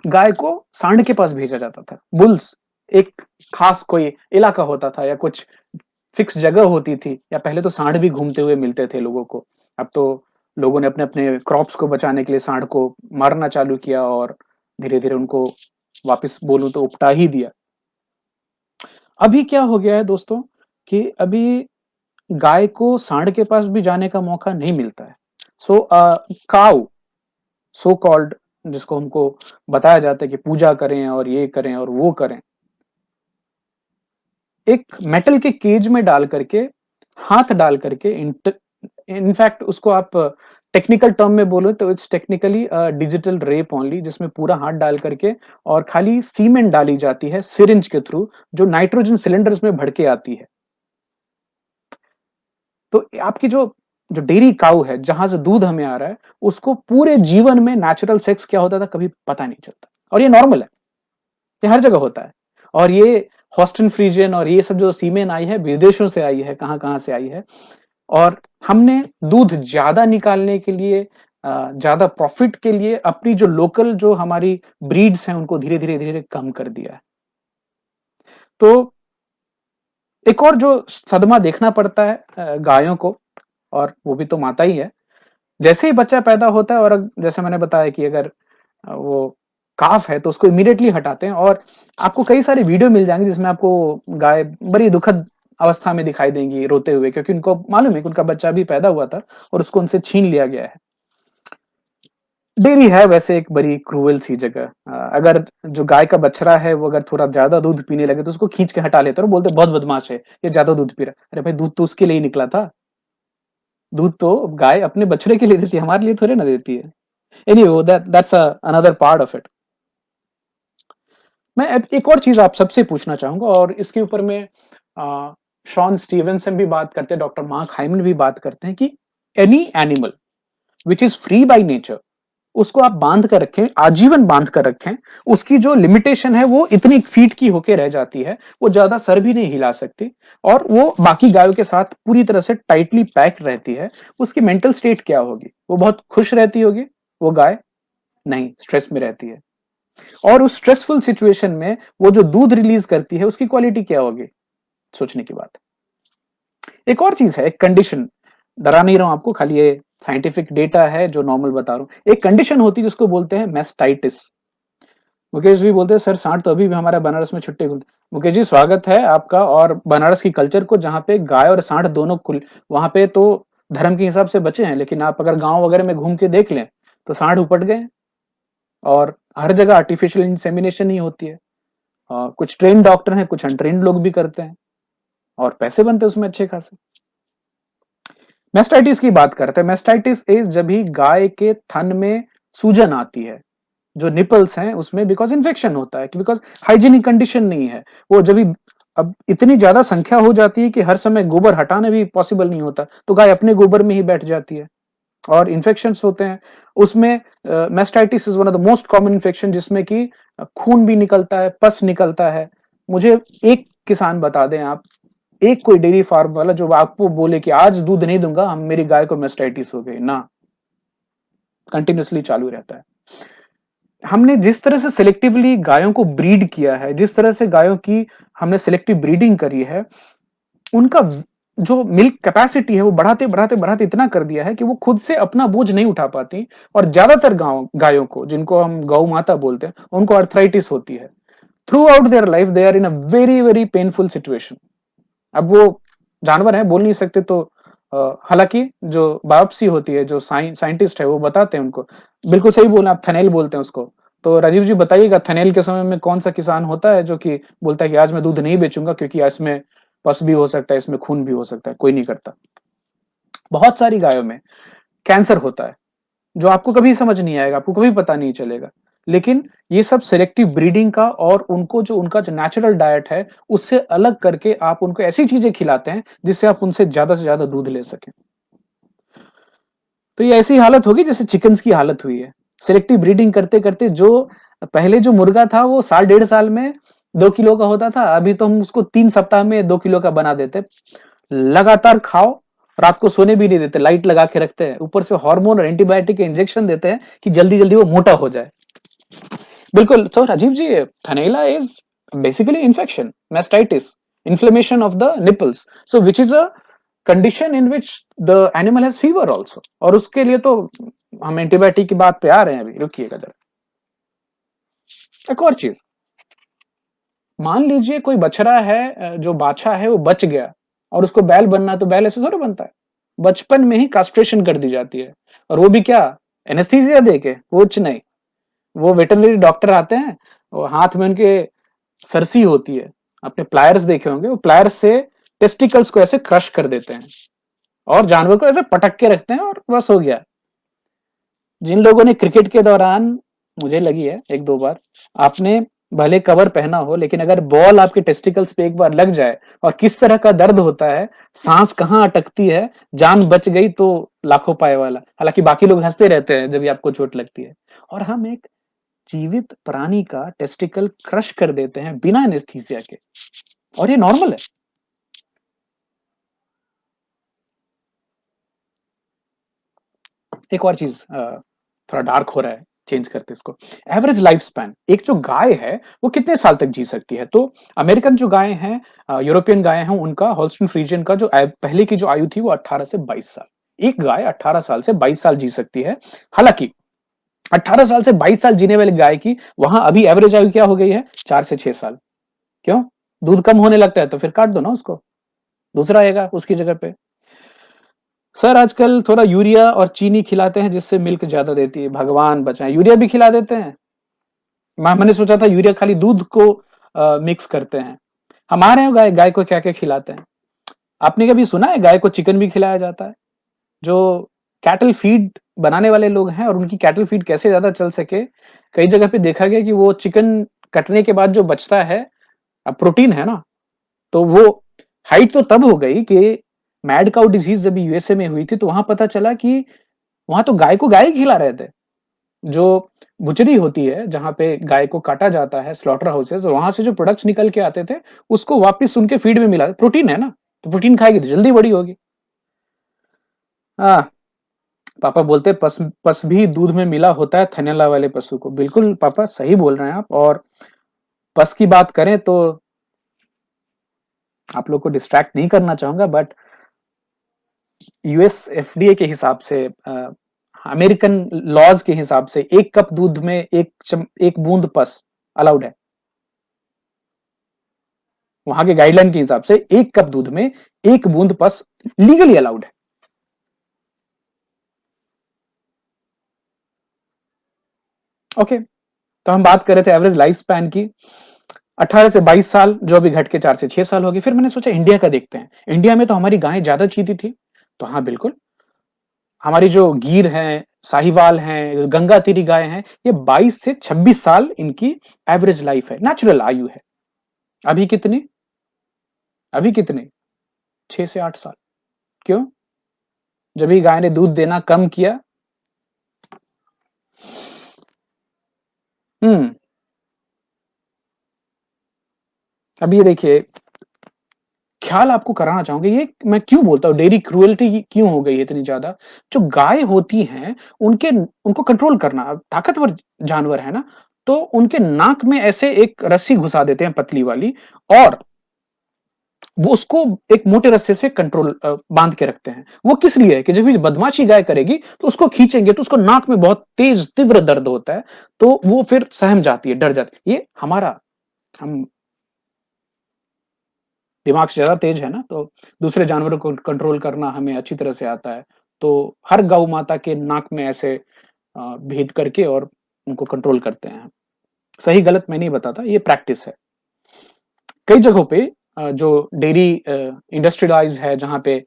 गाय को सांड के पास भेजा जाता था। बुल्स, एक खास कोई इलाका होता था या कुछ फिक्स जगह होती थी, या पहले तो सांड भी घूमते हुए मिलते थे लोगों को। अब तो लोगों ने अपने अपने क्रॉप्स को बचाने के लिए सांड को मारना चालू किया और धीरे धीरे उनको वापस बोलूं तो उपटा ही दिया। अभी क्या हो गया है दोस्तों कि अभी गाय को सांड के पास भी जाने का मौका नहीं मिलता है। सो काउ, सो कॉल्ड, जिसको हमको बताया जाता है कि पूजा करें और ये करें और वो करें, एक मेटल के केज में डाल करके, हाथ डाल करके, इनफैक्ट उसको आप टेक्निकल टर्म में बोलूँ तो it's technically digital rape only, जिसमें पूरा हाथ डाल करके और खाली सीमेंट डाली जाती है सिरिंज के थ्रू, जो नाइट्रोजन सिलिंडर्स में भर के आती है। तो आपकी जो जो डेयरी काऊ है, जहाँ से दूध हमें आ रहा है, उसको पूरे जीवन में नेचुरल सेक्स क्या होता था कभी पता नहीं चलता, और ये नॉर्मल है, ये हर जगह होता है। और ये हॉस्टन फ्रीजियन और ये सब जो सीमेन आई है, विदेशों से आई है, कहाँ-कहाँ से आई है। और हमने दूध ज़्यादा निकालने के लिए, ज़्यादा प्रॉफिट के लिए अपनी जो लोकल जो हमारी ब्रीड्स हैं, उनको धीरे-धीरे, धीरे-धीरे कम कर दिया है। तो एक और जो सदमा देखना पड़ता है गायों को, और वो भी तो माता ही है। जैसे ही बच्चा पैदा होता है और जैसे मैंने बताया कि अगर वो काफ है तो उसको इमीडिएटली हटाते हैं, और आपको कई सारी वीडियो मिल जाएँगे जिसमें आपको गाय बड़ी दुखद अवस्था में दिखाई देंगी रोते हुए, क्योंकि उनको मालूम है कि उनका बच्चा अभी पैदा हुआ था और उसको उनसे छीन लिया गया है। डेयरी है वैसे एक बड़ी क्रूअल सी जगह। अगर जो गाय का बछड़ा है वो अगर थोड़ा ज़्यादा दूध पीने लगे तो उसको खींच के हटा लेते हैं और बोलते हैं बहुत बदमाश है, ये ज़्यादा दूध पी रहा है। अरे भाई, दूध तो उसके लिए ही निकला था। दूध तो गाय अपने बछड़े के लिए देती है, हमारे लिए थोड़ी ना देती है। Anyway that's another part of it. मैं अब एक और चीज़ आप सबसे पूछना चाहूँगा, और इसके ऊपर में शॉन स्टीवेंसन भी बात करते हैं, डॉक्टर मार्क हाइमन भी बात करते हैं कि any animal which is free by nature, उसको आप बांध कर रखें, आजीवन बांध कर रखें, उसकी जो लिमिटेशन है वो इतनी फीट की होके रह जाती है, वो ज्यादा सर भी नहीं हिला सकती, और वो बाकी गायों के साथ पूरी तरह से टाइटली पैक्ड रहती है। उसकी मेंटल स्टेट क्या होगी? वो बहुत खुश रहती होगी वो गाय? नहीं, स्ट्रेस में रहती है। और उस स्ट्रेसफुल सिचुएशन में वो जो दूध रिलीज करती है उसकी क्वालिटी क्या होगी? सोचने की बात है। एक और चीज है, एक कंडीशन, डरा नहीं रहा हूं आपको, खाली ये साइंटिफिक डेटा है जो नॉर्मल बता रहा हूं। एक कंडीशन होती है जिसको बोलते हैं मेस्टाइटिस। मुकेश भी बोलते हैं सर, सांड तो अभी भी हमारा बनारस में छुट्टे खुलते। मुकेश जी, स्वागत है आपका और बनारस की कल्चर को, जहाँ पे गाय और सांड दोनों खुल, वहां पे तो धर्म के हिसाब से बचे हैं, लेकिन आप अगर गांव वगैरह में घूम के देख लें तो सांड उपट गए। और हर जगह आर्टिफिशियल इंसेमिनेशन ही होती है। कुछ ट्रेन डॉक्टर हैं, कुछ अनट्रेन्ड लोग भी करते हैं, और पैसे बनते हैं उसमें अच्छे खासे। मेस्टाइटिस की बात करते हैं। मेस्टाइटिस इज जब भी गाय के थन में सूजन आती है, जो निपल्स हैं उसमें, बिकॉज इन्फेक्शन होता है, कि बिकॉज हाइजीनिक कंडीशन नहीं है। वो जब भी, अब इतनी ज्यादा संख्या हो जाती है कि हर समय गोबर हटाना भी पॉसिबल नहीं होता, तो गाय अपने गोबर में ही बैठ जाती है और इन्फेक्शंस होते हैं उसमें। Mastitis is one of the most common infection, जिसमें कि खून भी निकलता है, पस निकलता है। मुझे एक किसान बता दें आप, एक कोई डेयरी फार्म वाला जो आपको बोले कि आज दूध नहीं दूंगा, हम मेरी गाय को मेस्टाइटिस हो गई ना, कंटिन्यूसली चालू रहता है। हमने जिस तरह से सिलेक्टिवली गायों को ब्रीड किया है, जिस तरह से गायों की हमने सिलेक्टिव ब्रीडिंग करी है, उनका जो मिल्क कैपेसिटी है वो बढ़ाते बढ़ाते बढ़ाते इतना कर दिया है कि वो खुद से अपना बोझ नहीं उठा पाती। और ज्यादातर गायों को, जिनको हम गौ माता बोलते हैं, उनको अर्थराइटिस होती है। Throughout their life they are in a very very painful situation. अब वो जानवर है, बोल नहीं सकते, तो हालांकि जो बायोप्सी होती है, जो साइंटिस्ट है वो बताते हैं उनको। बिल्कुल सही बोला आप, थनेल बोलते हैं उसको। तो राजीव जी बताइएगा, थनेल के समय में कौन सा किसान होता है जो कि बोलता है कि आज मैं दूध नहीं बेचूंगा क्योंकि इसमें पस भी हो सकता है, इसमें खून भी हो सकता है? कोई नहीं करता। बहुत सारी गायों में कैंसर होता है, जो आपको कभी समझ नहीं आएगा, आपको कभी पता नहीं चलेगा। लेकिन ये सब सिलेक्टिव ब्रीडिंग का, और उनको जो उनका जो नेचुरल डाइट है उससे अलग करके आप उनको ऐसी चीजें खिलाते हैं जिससे आप उनसे ज्यादा दूध ले सकें। तो ये ऐसी हालत होगी जैसे चिकन्स की हालत हुई है। सिलेक्टिव ब्रीडिंग करते करते जो पहले जो मुर्गा था वो साल 1.5 साल में 2 किलो का होता था, अभी तो हम उसको 3 सप्ताह में 2 किलो का बना देते। लगातार खाओ, रात को सोने भी नहीं देते, लाइट लगा के रखते हैं, ऊपर से हार्मोन और एंटीबायोटिक के इंजेक्शन देते हैं कि जल्दी जल्दी वो मोटा हो जाए। बिल्कुल। तो राजीव जी, थनैला is basically infection, mastitis, inflammation of the nipples, so which is a condition in which the animal has fever also। और उसके लिए तो हम एंटीबायोटिक की बात पे आ रहे हैं, अभी रुकिएगा जरा। एक और चीज, मान लीजिए कोई बछड़ा है, जो बाछा है वो बच गया, और उसको बैल बनना है, तो बैल ऐसे थोड़ा बनता है। बचपन में ही कास्ट्रेशन कर दी जाती है, और वो भी क्या, एनेस्थीसिया देके? कुछ नहीं, वो वेटरनरी डॉक्टर आते हैं, वो हाथ में उनके सरसी होती है, आपने प्लायर्स देखे होंगे, वो प्लायर्स से टेस्टिकल्स को ऐसे क्रश कर देते हैं और जानवर को ऐसे पटक के रखते हैं, और बस हो गया। जिन लोगों ने क्रिकेट के दौरान, मुझे लगी है 1-2 बार, आपने भले कवर पहना हो लेकिन अगर बॉल आपके टेस्टिकल्स पे एक बार लग जाए और किस तरह का दर्द होता है, सांस कहाँ अटकती है, जान बच गई तो लाखों पाए वाला। हालाँकि बाकी लोग हँसते रहते हैं जब भी आपको चोट लगती है। और हम एक जीवित प्राणी का टेस्टिकल क्रश कर देते हैं बिना एनेस्थीसिया के, और ये नॉर्मल है। एक और चीज़ थोड़ा डार्क हो रहा है, चेंज करते हैं इसको। एवरेज लाइफ स्पैन, एक जो गाय है, वो कितने साल तक जी सकती है? तो अमेरिकन जो गायें हैं, यूरोपियन गायें हैं, उनका होल्स्टीन फ्रीजियन का जो पहले की जो आयु थी वो 18 से 22 साल। एक गाय 18 साल से 22 साल जी सकती है। हालाँकि 18 साल से 22 साल जीने वाली गाय की वहाँ अभी एवरेज आयु क्या हो गई है? 4 से 6 साल। क्यों? दूध कम होने लगता है तो फिर काट दो ना उसको, दूसरा आएगा उसकी जगह पे। सर आजकल थोड़ा यूरिया और चीनी खिलाते हैं जिससे मिल्क ज़्यादा देती है, भगवान बचाएँ। यूरिया भी खिला देते हैं। मैंने सोचा था यूरिया खाली दूध को मिक्स करते हैं। हमारे यहाँ गाय गाय को क्या-क्या खिलाते हैं। आपने कभी सुना है गाय को चिकन भी खिलाया जाता है? जो कैटल फीड बनाने वाले लोग हैं और उनकी कैटल फीड कैसे ज़्यादा चल सके, कई जगह पे देखा गया कि वो चिकन कटने के बाद जो बचता है, प्रोटीन है ना, तो वो हाइट तो तब हो गई कि मैड काऊ डिजीज़ जब यूएसए में हुई थी तो वहाँ पता चला कि वहाँ तो गाय को गाय ही खिला रहे थे। जो बुचरी होती है, जहाँ पे गाय को काटा जाता है, स्लॉटर हाउसेज़, वहाँ से जो प्रोडक्ट्स निकल के आते थे, उसको वापस उनके फीड में मिला, प्रोटीन है ना, तो प्रोटीन खाएगी तो जल्दी बड़ी होगी। हाँ, पापा बोलते हैं पस पस भी दूध में मिला होता है थनैला वाले पशु को। बिल्कुल पापा सही बोल रहे हैं आप। और पस की बात करें तो आप लोग को डिस्ट्रैक्ट नहीं करना चाहूँगा, बट यूएस एफडीए के हिसाब से, अमेरिकन लॉज़ के हिसाब से 1 कप दूध में 1 बूंद पस अलाउड है। वहाँ के गाइडलाइन के हिसाब से 1 कप दूध में 1 बूंद पस लीगली अलाउड है। ओके, तो हम बात कर रहे थे एवरेज लाइफ स्पैन की, 18 से 22 साल, जो अभी घट के 4 से 6 साल हो गई। फिर मैंने सोचा इंडिया का देखते हैं। इंडिया में तो हमारी गायें ज़्यादा जीती थी। तो हाँ, बिल्कुल, हमारी जो गीर हैं, साहिवाल हैं, गंगा तेरी गाय हैं, ये 22 से 26 साल इनकी एवरेज लाइफ है, नेचुरल आयु है। अभी कितनी? अभी कितनी? 6 से 8 साल। क्यों? जब ही गाय ने दूध देना कम किया। हुँ, अब ये देखिए, ख्याल आपको कराना चाहूँगा, ये मैं क्यों बोलता हूँ डेयरी क्रूएल्टी क्यों हो गई है इतनी ज़्यादा? जो गाय होती हैं, उनको कंट्रोल करना, अब ताकतवर जानवर है ना, तो उनके नाक में ऐसे एक रस्सी घुसा देते हैं पतली वाली, और वो उसको एक मोटे रस्से से बाँध के रखते हैं। वो किस लिए है कि जब भी बदमाशी गाय करेगी, तो उसको खींचेंगे तो उसको नाक में बहुत तेज़ तीव्र दर्द होता है, तो वो फिर सहम जाती है, डर जाती है। ये हमारा हम दिमाग से ज़्यादा तेज है ना, तो दूसरे जानवरों को कंट्रोल करना हमें अच्छी तरह से आता है। तो हर गौ माता के नाक में ऐसे भेद करके और उनको कंट्रोल करते हैं। सही गलत मैं नहीं बताता, ये प्रैक्टिस है। कई जगहों पे जो डेयरी इंडस्ट्रियलाइज़ है, जहाँ पे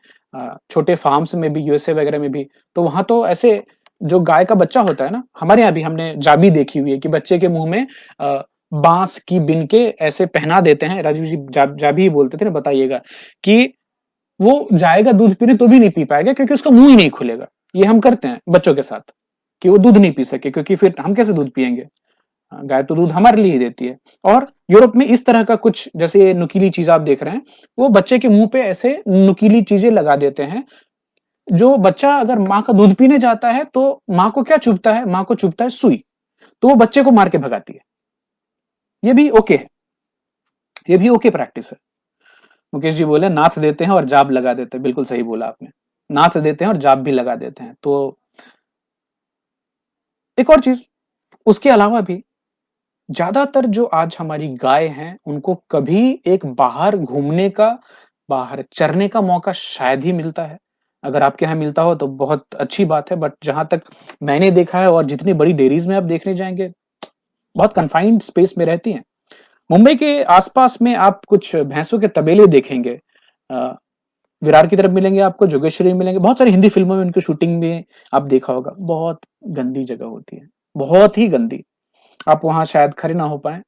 छोटे फार्म्स में भी, यूएसए वगैरह में भी, तो वहाँ तो ऐसे जो गाय का बच्चा होता है ना, हमारे यहाँ भी हमने जाबी देखी हुई है कि बच्चे के मुँह में बाँस की बिन के ऐसे पहना देते हैं। राजीव जी जाबी ही बोलते थे ना, बताइएगा कि वो जाएगा दूध पीने तो भी नहीं पी पाएगा क्योंकि उसका मुँह ही नहीं खुलेगा। ये हम करते हैं बच्चों के साथ कि वो दूध नहीं पी सके, क्योंकि फिर हम कैसे दूध पिएँगे? गाय तो दूध हमारे लिए ही देती है। और यूरोप में इस तरह का कुछ, जैसे ये नुकीली चीज़ आप देख रहे हैं, वो बच्चे के मुँह पे ऐसे नुकीली चीज़ें लगा देते हैं। जो बच्चा अगर माँ का दूध पीने जाता है, तो माँ को क्या चुभता है? माँ को चुभता है सुई, तो वो बच्चे को मार के भगाती है। ये भी ओके है, ये भी ओके प्रैक्टिस है। मुकेश जी बोले नाथ देते हैं और जाब लगा देते हैं, बिल्कुल सही बोला आपने। नाथ देते हैं और जाब भी लगा देते हैं। तो एक और चीज़, उसके अलावा भी ज़्यादातर जो आज हमारी गाय हैं, उनको कभी एक बाहर घूमने का, बाहर चरने का मौका शायद ही मिलता है। अगर आपके यहाँ मिलता हो तो बहुत अच्छी बात है, बट जहाँ तक मैंने देखा है और जितनी बड़ी डेयरीज़ में आप देखने जाएँगे, बहुत कन्फाइन्ड स्पेस में रहती हैं। मुंबई के आस-पास में आप कुछ भैंसों के तबेले देखेंगे। अ, विरार की तरफ मिलेंगे आपको, जोगेश्वरी में मिलेंगे, बहुत सारी हिंदी फिल्मों में उनकी शूटिंग में आप देखा होगा। बहुत गंदी जगह होती है, बहुत ही गंदी। आप वहाँ शायद खड़े ना हो पाएँ,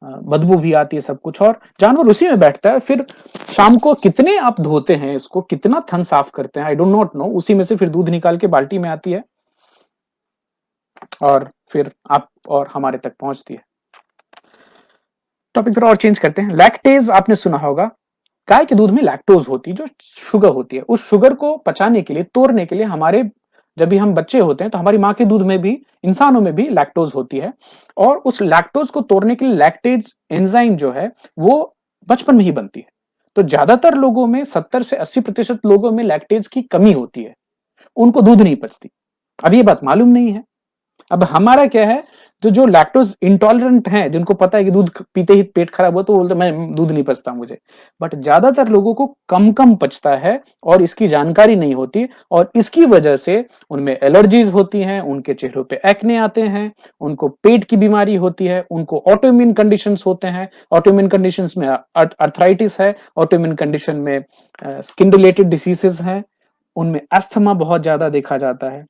बदबू भी आती है सब कुछ, और जानवर उसी में बैठता है। फिर शाम को कितने आप धोते हैं इसको, कितना थन साफ करते हैं, आई डोंट नॉट नो। उसी में से फिर दूध निकाल के बाल्टी में आती है और फिर आप और हमारे तक पहुंचती है। टॉपिक थोड़ा और चेंज करते हैं। लैक्टेज आपने सुना होगा, गाय के दूध में लैक्टोज होती है, जो शुगर होती है। उस शुगर को पचाने के लिए, तोड़ने के लिए हमारे, जब भी हम बच्चे होते हैं तो हमारी माँ के दूध में भी, इंसानों में भी लैक्टोज होती है। और उस लैक्टोज को तोड़ने के लिए लैक्टेज एंजाइम जो है वो बचपन में ही बनती है। तो ज्यादातर लोगों में, 70 से 80% लोगों में लैक्टेज की कमी होती है, उनको दूध नहीं पचती। अब ये बात मालूम नहीं है। अब हमारा क्या है, तो जो लैक्टोज इंटॉलरेंट हैं, जिनको पता है कि दूध पीते ही पेट खराब हो, तो बोलते मैं दूध नहीं पचता मुझे। बट ज्यादातर लोगों को कम कम पचता है और इसकी जानकारी नहीं होती, और इसकी वजह से उनमें एलर्जीज होती हैं, उनके चेहरों पे एक्ने आते हैं, उनको पेट की बीमारी होती है, उनको ऑटोइम्यून कंडीशंस होते हैं। ऑटोइम्यून कंडीशंस में अर्थराइटिस है, ऑटोइम्यून कंडीशन में स्किन रिलेटेड डिसीजेस हैं, उनमें अस्थमा बहुत ज्यादा देखा जाता है।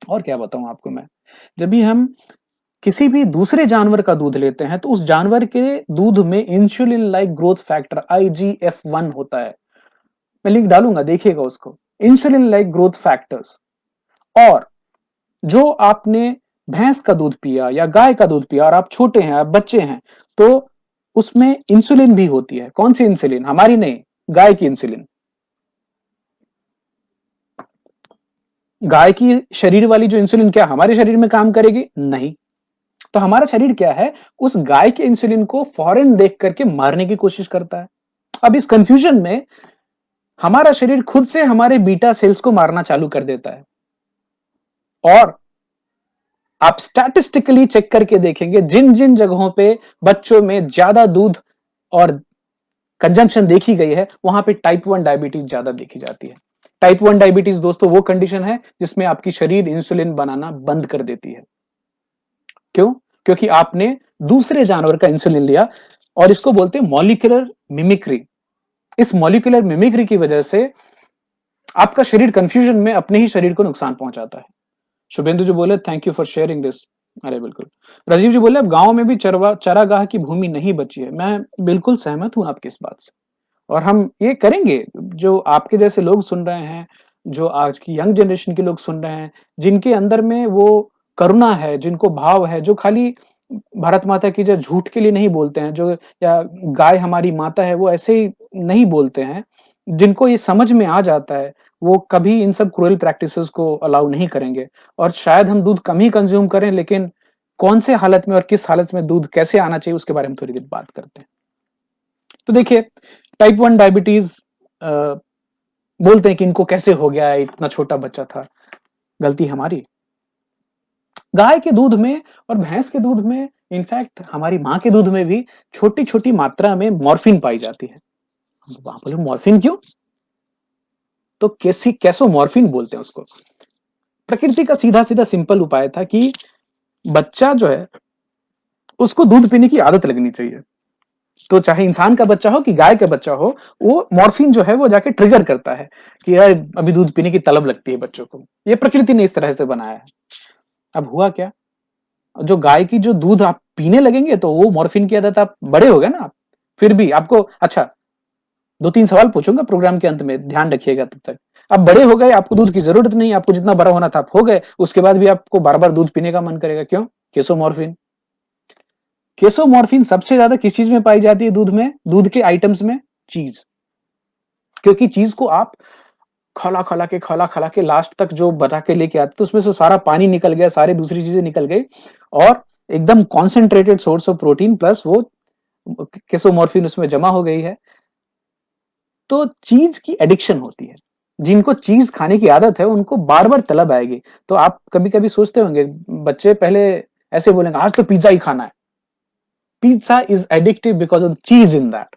और क्या बताऊं आपको मैं, जब भी हम किसी भी दूसरे जानवर का दूध लेते हैं तो उस जानवर के दूध में insulin like growth factor IGF-1 होता है। मैं लिंक डालूंगा, देखिएगा उसको। Insulin like growth factors. और जो आपने भैंस का दूध पिया या गाय का दूध पिया और आप छोटे हैं, आप बच्चे हैं, तो उसमें इंसुलिन भी होती है। कौन सी इंसुलिन? हमारी नहीं, गाय की इंसुलिन। गाय की शरीर वाली जो इंसुलिन क्या हमारे शरीर में काम करेगी? नहीं। तो हमारा शरीर क्या है, उस गाय के इंसुलिन को फौरन देख करके मारने की कोशिश करता है। अब इस कंफ्यूजन में हमारा शरीर खुद से हमारे बीटा सेल्स को मारना चालू कर देता है। और आप स्टैटिस्टिकली चेक करके देखेंगे, जिन जिन जगहों पे बच्चों में ज्यादा दूध और कंजम्पशन देखी गई है, वहां पे टाइप 1 डायबिटीज ज्यादा देखी जाती है। टाइप 1 डायबिटीज दोस्तों वो कंडीशन है जिसमें आपकी शरीर इंसुलिन बनाना बंद कर देती है। क्यों? क्योंकि आपने दूसरे जानवर का इंसुलिन लिया, और इसको बोलते हैं मॉलिक्यूलर मिमिक्री। इस मॉलिक्यूलर मिमिक्री की वजह से आपका शरीर कंफ्यूजन में अपने ही शरीर को नुकसान पहुंचाता है। शुभेंदु जी बोले thank you for sharing this. अरे बिल्कुल। राजीव जी बोले अब गांव में भी चरागाह की भूमि नहीं बची है। मैं बिल्कुल सहमत हूं आपकी इस बात से, और हम ये करेंगे। जो आपके जैसे लोग सुन रहे हैं, जो आज की यंग जनरेशन के लोग सुन रहे हैं, जिनके अंदर में वो करुणा है, जिनको भाव है, जो खाली भारत माता की जय झूठ के लिए नहीं बोलते हैं, जो, या गाय हमारी माता है, वो ऐसे ही नहीं बोलते हैं, जिनको ये समझ में आ जाता है, वो कभी इन सब क्रूएल प्रैक्टिसेस को अलाउ नहीं करेंगे। और शायद हम दूध कम ही कंज्यूम करें, लेकिन कौन से हालत में और किस हालत में दूध कैसे आना चाहिए उसके बारे में थोड़ी देर बात करते हैं। तो देखिए, टाइप 1 डायबिटीज बोलते हैं कि इनको कैसे हो गया है, इतना छोटा बच्चा था। गलती हमारी। गाय के दूध में और भैंस के दूध में, इनफैक्ट हमारी माँ के दूध में भी छोटी छोटी मात्रा में मॉर्फिन पाई जाती है। वहां बोले मॉर्फिन क्यों? तो कैसो मॉर्फिन बोलते हैं उसको। प्रकृति का सीधा सीधा सिंपल उपाय था कि बच्चा जो है उसको दूध पीने की आदत लगनी चाहिए। तो चाहे इंसान का बच्चा हो कि गाय का बच्चा हो, वो मॉर्फिन जो है वो जाके ट्रिगर करता है कि यार अभी दूध पीने की तलब लगती है बच्चों को। ये प्रकृति ने इस तरह से बनाया है। अब हुआ क्या, जो गाय की जो दूध आप पीने लगेंगे तो वो मॉर्फिन की आदत, आप बड़े हो गए ना आप। फिर भी आपको, अच्छा, 2-3 सवाल पूछूंगा प्रोग्राम के अंत में, ध्यान रखिएगा तब तक। आप बड़े हो गए, आपको दूध की जरूरत नहीं, आपको जितना बड़ा होना था आप हो गए, उसके बाद भी आपको बार बार दूध पीने का मन करेगा। क्यों? केसोमॉर्फिन। केसोमॉर्फिन सबसे ज्यादा किस चीज में पाई जाती है? दूध में, दूध के आइटम्स में। चीज। क्योंकि चीज को आप खौला खौला के लास्ट तक जो बना के लेके आते, तो उसमें से सारा पानी निकल गया, सारी दूसरी चीजें निकल गई, और एकदम concentrated source of protein plus वो केसोमॉर्फिन उसमें जमा हो गई है। तो चीज की एडिक्शन होती है। जिनको चीज खाने की आदत है उनको बार बार तलब आएगी। तो आप कभी कभी सोचते होंगे, बच्चे पहले ऐसे बोलेंगे आज तो पिज्जा ही खाना है। Pizza is addictive because of चीज इन दैट।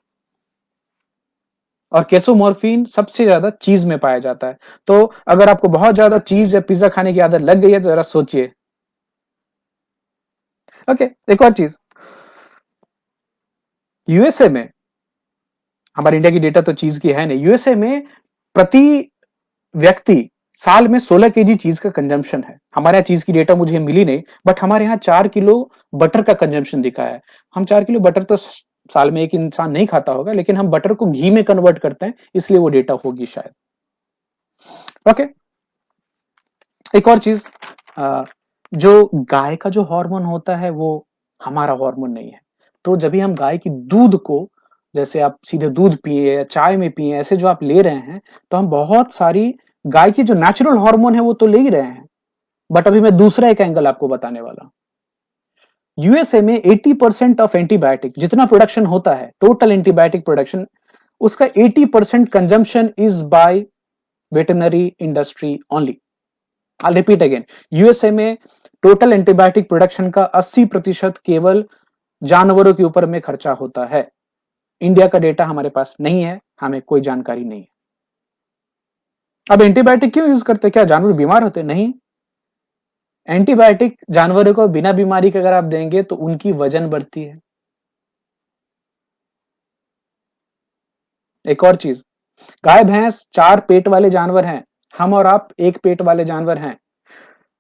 और केसोमॉर्फिन सबसे ज्यादा चीज में पाया जाता है। तो अगर आपको बहुत ज्यादा चीज या पिज्जा खाने की आदत लग गई है तो जरा सोचिए। ओके, एक और चीज। यूएसए में, हमारे इंडिया की डेटा तो चीज की है नहीं, यूएसए में प्रति व्यक्ति साल में 16 केजी चीज का कंजम्पशन है। हमारे यहाँ चीज की डेटा मुझे मिली नहीं, बट हमारे यहाँ 4 किलो बटर का कंजम्पशन दिखा है। हम 4 किलो बटर तो साल में एक इंसान नहीं खाता होगा, लेकिन हम बटर को घी में कन्वर्ट करते हैं, इसलिए वो डेटा होगी शायद। ओके, एक और चीज, जो गाय का जो हार्मोन होता है वो हमारा हार्मोन नहीं है। तो जब भी हम गाय की दूध को, जैसे आप सीधे दूध पिए या चाय में पिए, ऐसे जो आप ले रहे हैं, तो हम बहुत सारी गाय की जो नेचुरल हार्मोन है वो तो ले ही रहे हैं। बट अभी मैं दूसरा एक एंगल आपको बताने वाला हूं। यूएसए में 80% ऑफ एंटीबायोटिक जितना प्रोडक्शन होता है, टोटल एंटीबायोटिक प्रोडक्शन, उसका 80% consumption is by veterinary industry only. I repeat again, USA में टोटल एंटीबायोटिक प्रोडक्शन का 80% केवल जानवरों के ऊपर में खर्चा होता है। इंडिया का डेटा हमारे पास नहीं है, हमें कोई जानकारी नहीं है। अब एंटीबायोटिक क्यों यूज करते हैं? क्या जानवर बीमार होते? नहीं। एंटीबायोटिक जानवरों को बिना बीमारी के अगर आप देंगे तो उनकी वजन बढ़ती है। एक और चीज, गाय भैंस 4 पेट वाले जानवर हैं, हम और आप 1 पेट वाले जानवर हैं।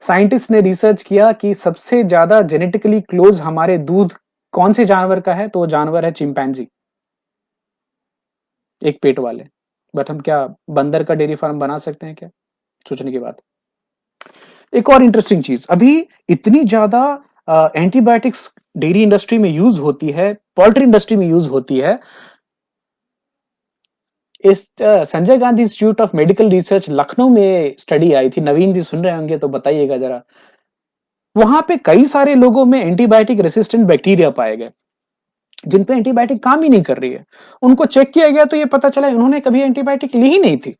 साइंटिस्ट ने रिसर्च किया कि सबसे ज्यादा जेनेटिकली क्लोज हमारे दूध कौन से जानवर का है, तो वो जानवर है चिंपैंजी, 1 पेट वाले। बट हम क्या बंदर का डेयरी फार्म बना सकते हैं क्या? सोचने की बात। एक और इंटरेस्टिंग चीज, अभी इतनी ज्यादा एंटीबायोटिक्स डेयरी इंडस्ट्री में यूज होती है, पोल्ट्री इंडस्ट्री में यूज होती है। इस Sanjay Gandhi institute of medical research Lucknow में स्टडी आई थी, नवीन जी सुन रहे होंगे तो बताइएगा जरा। वहां पे कई सारे लोगों में एंटीबायोटिक रेसिस्टेंट बैक्टीरिया पाए गए, जिन पे एंटीबायोटिक काम ही नहीं कर रही है। उनको चेक किया गया तो ये पता चला इन्होंने कभी एंटीबायोटिक ली ही नहीं थी,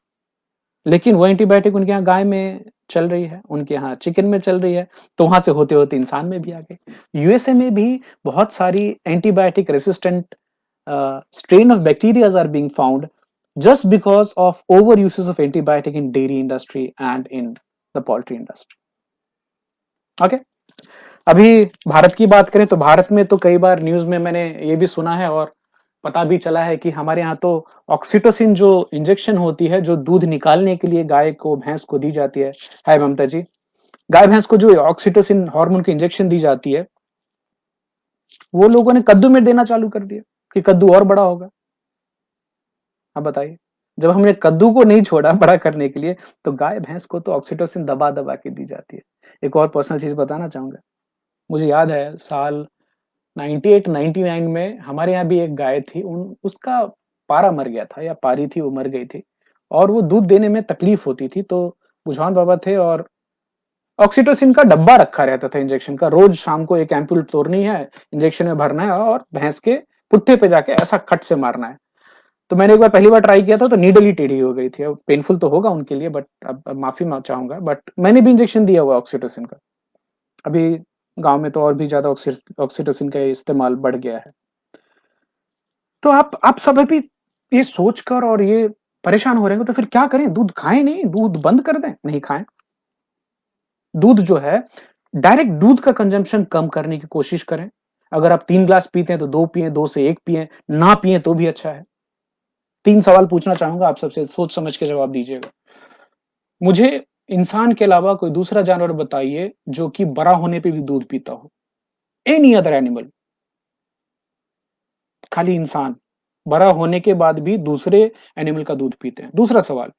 लेकिन वो एंटीबायोटिक उनके यहाँ गाय में चल रही है, उनके यहाँ चिकन में चल रही है, तो वहां से होते होते इंसान में भी आ गई। यूएसए में भी बहुत सारी antibiotic resistant strain of bacteria are being found just because of over uses of antibiotic in dairy industry and in the poultry industry. Okay, अभी भारत की बात करें तो भारत में तो कई बार न्यूज में मैंने ये भी सुना है और पता भी चला है कि हमारे यहाँ तो ऑक्सीटोसिन जो इंजेक्शन होती है, जो दूध निकालने के लिए गाय को भैंस को दी जाती है ममता जी, गाय भैंस को जो ऑक्सीटोसिन हार्मोन की इंजेक्शन दी जाती है, वो लोगों ने कद्दू में देना चालू कर दिया कि कद्दू और बड़ा होगा। अब बताइए, जब हमने कद्दू को नहीं छोड़ा बड़ा करने के लिए, तो गाय भैंस को तो ऑक्सीटोसिन दबा दबा के दी जाती है। एक और पर्सनल चीज बताना चाहूंगा, मुझे याद है साल 98 99 में हमारे यहाँ भी एक गाय थी, उन उसका पारा मर गया था या पारी थी वो मर गई थी, और वो दूध देने में तकलीफ होती थी। तो बुझान बाबा थे और ऑक्सीटोसिन का डब्बा रखा रहता था इंजेक्शन का, रोज शाम को एक एम्पूल तोड़नी है, इंजेक्शन में भरना है और भैंस के पुट्ठे पे जाके ऐसा खट से मारना है। तो मैंने एक बार पहली बार ट्राई किया था तो नीडल ही टेढ़ी हो गई थी। अब पेनफुल तो होगा उनके लिए, बट अब माफी चाहूंगा, बट मैंने भी इंजेक्शन दिया हुआ ऑक्सीटोसिन का। अभी गांव में तो और भी ज्यादा ऑक्सीटोसिन का इस्तेमाल बढ़ गया है। तो आप सब अभी ये सोचकर और ये परेशान हो रहे हो, तो फिर क्या करें? दूध खाएं नहीं, दूध बंद कर दें? नहीं खाएं। दूध जो है, डायरेक्ट दूध का कंजम्पशन कम करने की कोशिश करें। अगर आप 3 ग्लास पीते हैं तो 2 पिए, 2 से 1 पिए, ना पिए तो भी अच्छा है। 3 सवाल पूछना चाहूंगा आप सबसे, सोच समझ के जवाब दीजिएगा। मुझे इंसान के अलावा कोई दूसरा जानवर बताइए जो कि बड़ा होने पे भी दूध पीता हो। एनी अदर एनिमल, खाली इंसान बड़ा होने के बाद भी दूसरे एनिमल का दूध पीते हैं। दूसरा सवाल,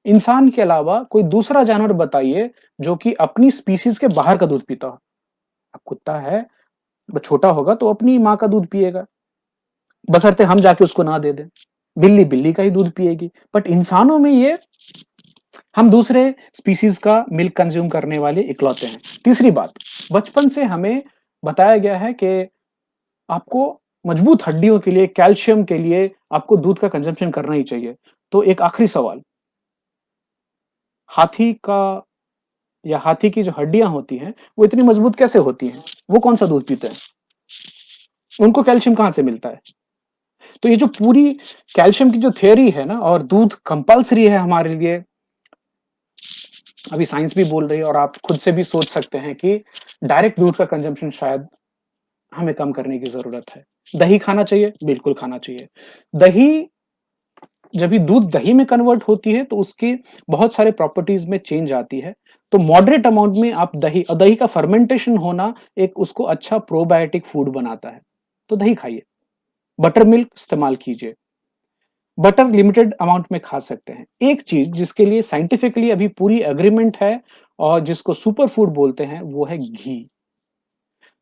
इंसान के अलावा कोई दूसरा जानवर बताइए जो कि अपनी स्पीसीज के बाहर का दूध पीता हो। अब कुत्ता है, वो छोटा होगा तो अपनी माँ का दूध पिएगा, बशर्ते हम जाके उसको ना दे दें। बिल्ली बिल्ली का ही दूध पिएगी। बट इंसानों में ये, हम दूसरे स्पीसीज का मिल्क कंज्यूम करने वाले इकलौते हैं। तीसरी बात, बचपन से हमें बताया गया है कि आपको मजबूत हड्डियों के लिए, कैल्शियम के लिए आपको दूध का कंजम्पशन करना ही चाहिए। तो एक आखिरी सवाल, हाथी का या हाथी की जो हड्डियां होती हैं वो इतनी मजबूत कैसे होती हैं? वो कौन सा दूध पीते हैं? उनको कैल्शियम कहां से मिलता है? तो ये जो पूरी कैल्शियम की जो थियरी है ना, और दूध कंपल्सरी है हमारे लिए, अभी साइंस भी बोल रही है और आप खुद से भी सोच सकते हैं कि डायरेक्ट दूध का कंजम्पशन शायद हमें कम करने की जरूरत है। दही खाना चाहिए, बिल्कुल खाना चाहिए। दही जब भी दूध दही में कन्वर्ट होती है तो उसके बहुत सारे प्रॉपर्टीज में चेंज आती है। तो मॉडरेट अमाउंट में आप दही, और दही का फर्मेंटेशन होना एक उसको अच्छा प्रोबायोटिक फूड बनाता है। तो दही खाइए, बटर मिल्क इस्तेमाल कीजिए, बटर लिमिटेड अमाउंट में खा सकते हैं। एक चीज जिसके लिए साइंटिफिकली अभी पूरी एग्रीमेंट है और जिसको सुपर फूड बोलते हैं, वो है घी।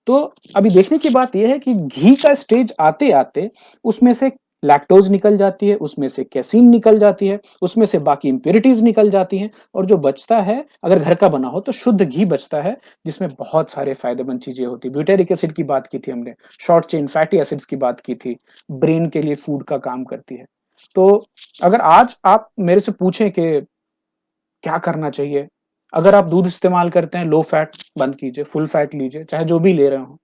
तो अभी देखने की बात यह है कि घी का स्टेज आते-आते उसमें से लैक्टोज निकल जाती है, उसमें से कैसीन निकल जाती है, उसमें से बाकी इम्प्यूरिटीज निकल जाती हैं, और जो बचता है, अगर घर का बना हो तो शुद्ध घी बचता है, जिसमें बहुत सारे फायदेमंद चीजें होती हैं। ब्यूटेरिक एसिड की बात की थी हमने, शॉर्ट चेन फैटी एसिड्स की बात की थी, ब्रेन के लिए फूड का काम करती है। तो अगर आज आप मेरे से पूछें कि क्या करना चाहिए? अगर आप दूध इस्तेमाल करते हैं, लो फैट बंद कीजिए, फुल फैट लीजिए, चाहे जो भी ले रहे हो।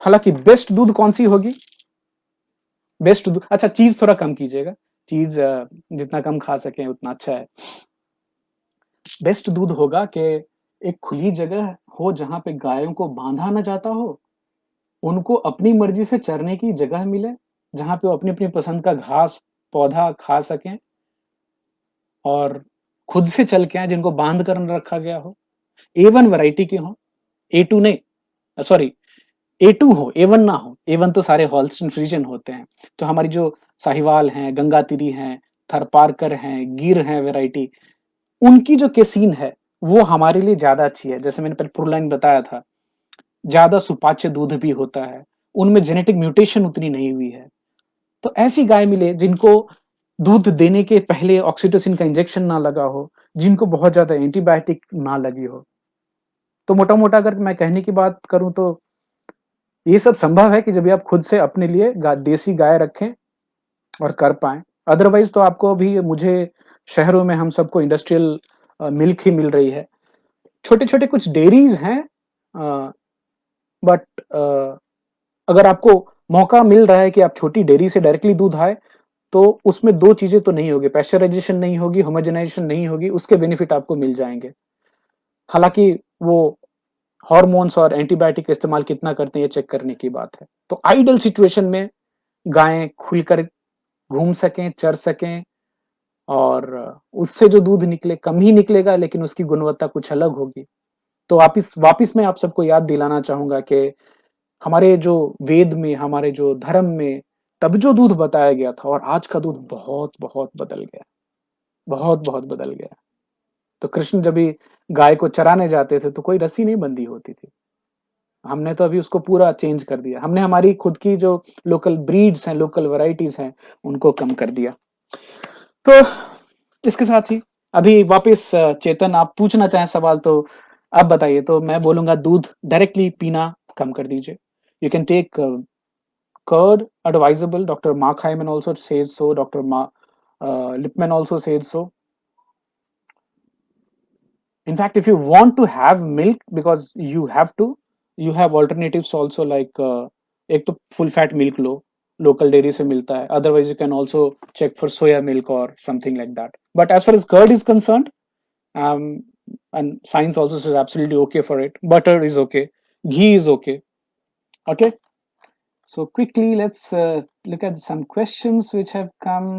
हालाँकि बेस्ट दूध कौन-सी होगी? बेस्ट दूध, अच्छा, चीज़ थोड़ा कम कीजिएगा। चीज़ जितना कम खा सकें उतना अच्छा है। बेस्ट दूध होगा कि एक खुली जगह हो जहाँ पे गायों को बाँधा ना जाता हो, उनको अपनी मर्ज़ी से चरने की जगह मिले, जहाँ पे वो अपनी-अपनी पसंद का घास, पौधा खा सकें और खुद से चल के आएँ, जिनको बाँध कर ना रखा गया हो। ए1 वैरायटी के हों, ए2 नहीं, सॉरी, ए2 हो, ए1 ना हो। ए1 तो सारे होल्स्टीन फ्रीजियन होते हैं। तो हमारी जो साहिवाल हैं, गंगातिरी हैं, थरपारकर हैं, गिर हैं वैरायटी, उनकी जो केसीन है, वो हमारे लिए ज़्यादा अच्छी है। जैसे मैंने पहले प्रोलाइन बताया था, ज़्यादा सुपाच्य दूध भी होता है, उनमें जेनेटिक म्यूटेशन उतनी नहीं हुई है। तो ऐसी गाय मिले जिनको दूध देने के पहले ऑक्सीटोसिन का इंजेक्शन ना लगा हो, जिनको बहुत ज़्यादा एंटीबायोटिक ना लगी हो। तो मोटा-मोटा अगर मैं कहने की बात करूँ तो ये सब संभव है कि जब भी आप खुद से अपने लिए देसी गाय रखें और कर पाएँ। अदरवाइज़ तो आपको अभी मुझे शहरों में हम सबको इंडस्ट्रियल मिल्क ही मिल रही है। छोटे-छोटे कुछ डेयरीज़ हैं, अ, बट अगर आपको मौका मिल रहा है कि आप छोटी डेयरी से डायरेक्टली दूध आए, तो उसमें 2 चीज़ें तो नहीं होगी, पास्चराइज़ेशन नहीं होगी, होमोजेनाइज़ेशन नहीं होगी, उसके बेनिफिट आपको मिल जाएँगे। हालाँकि वो हार्मोन्स और एंटीबायोटिक का इस्तेमाल कितना करते हैं, ये चेक करने की बात है। तो आइडियल सिचुएशन में गायें खुलकर घूम सकें, चर सकें, और उससे जो दूध निकले कम ही निकलेगा, लेकिन उसकी गुणवत्ता कुछ अलग होगी। तो वापिस वापिस मैं आप सबको याद दिलाना चाहूँगा कि हमारे जो वेद में, हमारे जो धर्म में तब जो दूध बताया गया था और आज का दूध बहुत-बहुत बदल गया, बहुत-बहुत बदल गया। तो कृष्ण जब भी गाय को चराने जाते थे, तो कोई रस्सी नहीं बंधी होती थी। हमने तो अभी उसको पूरा चेंज कर दिया। हमने हमारी खुद की जो लोकल ब्रीड्स हैं, लोकल वैराइटीज़ हैं, उनको कम कर दिया। तो इसके साथ ही अभी वापस चेतन, आप पूछना चाहें सवाल तो आप बताइए, तो मैं बोलूँगा दूध डायरेक्टली पीना कम कर दीजिए। You can take curd advisable. Dr. Mark Hyman also says so. Dr. Lipman also says so. In fact, if you want to have milk because you have to, you have alternatives also like एक तो full fat milk लो, local dairy से मिलता है. Otherwise, you can also check for soya milk or something like that. But as far as curd is concerned, um, and science also says absolutely okay for it. Butter is okay. Ghee is okay. Okay. So quickly, let's look at some questions which have come.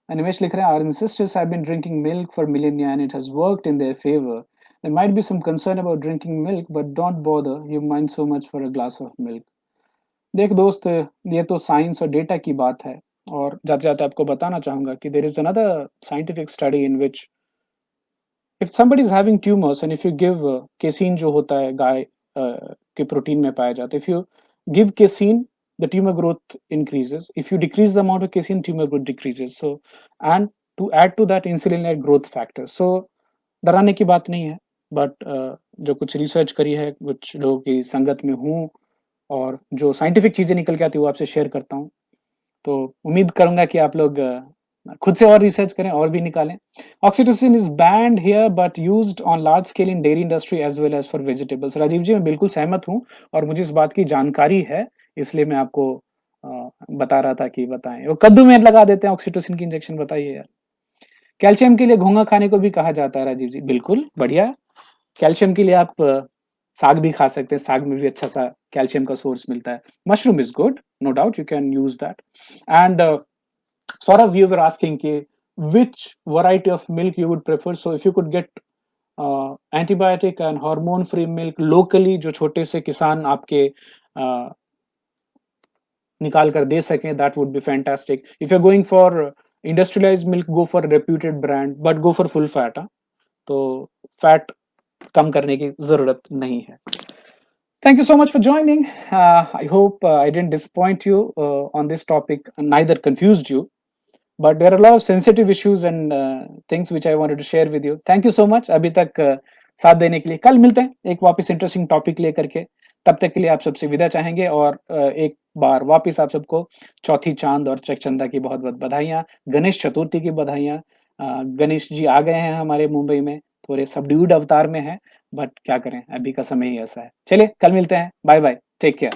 Animesh लिख रहे हैं, our ancestors have been drinking milk for millennia and it has worked in their favor. There might be some concern about drinking milk, but don't bother. You mind so much for a glass of milk. देख दोस्त, ये तो science और data की बात है, और जाते-जाते आपको बताना चाहूँगा कि there is another scientific study in which if somebody is having tumors and if you give casein, जो होता है गाय के प्रोटीन में पाया जाता है, if you give casein, the tumor growth increases. If you decrease the amount of casein, tumor growth decreases. So, and to add to that, insulin like growth factor. So, डराने की बात नहीं है, बट जो कुछ रिसर्च करी है, कुछ लोगों की संगत में हूँ, और जो साइंटिफिक चीज़ें निकल के आती है वो आपसे शेयर करता हूँ। तो उम्मीद करूँगा कि आप लोग खुद से और रिसर्च करें और भी निकालें। Oxytocin is banned here but used on large scale in dairy industry as well as for vegetables. Rajiv ji, मैं बिल्कुल सहमत हूँ और मुझे इस बात की जानकारी है, इसलिए मैं आपको बता रहा था कि बताएँ। वो कद्दू में लगा देते हैं ऑक्सीटोसिन की इंजेक्शन, बताइए यार। कैल्शियम के लिए घोंगा खाने को भी कहा जाता है राजीव जी, बिल्कुल, बढ़िया। कैल्शियम के लिए आप साग भी खा सकते हैं, साग में भी अच्छा-सा कैल्शियम का सोर्स मिलता है। Mushroom is good, no doubt you can use that, and Saurav, you were asking कि which variety of milk you would prefer. So if you could get antibiotic and hormone free milk locally, जो छोटे से किसान आपके निकाल कर दे सकें, that would be fantastic. If you're going for industrialized milk, go for a reputed brand, but go for full fat. हाँ? तो फैट कम करने की जरूरत नहीं है. Thank you so much for joining. I hope I didn't disappoint you on this topic, neither confused you. But there are a lot of sensitive issues and things which I wanted to share with you. Thank you so much. अभी तक साथ देने के लिए. कल मिलते हैं एक वापस इंटरेस्टिंग टॉपिक लेकर के. तब तक के लिए आप सबसे विदा चाहेंगे और एक बार वापस आप सबको चौथी चांद और चकचंदा की बहुत-बहुत बधाइयाँ. गणेश चतुर्थी की बधाइयाँ. गणेश जी आ गए हैं हमारे मुंबई में. थोड़े सबड्यूड अवतार में हैं, बट क्या करें, अभी का समय ही ऐसा है. चलिए कल मिलते हैं. Bye bye. Take care.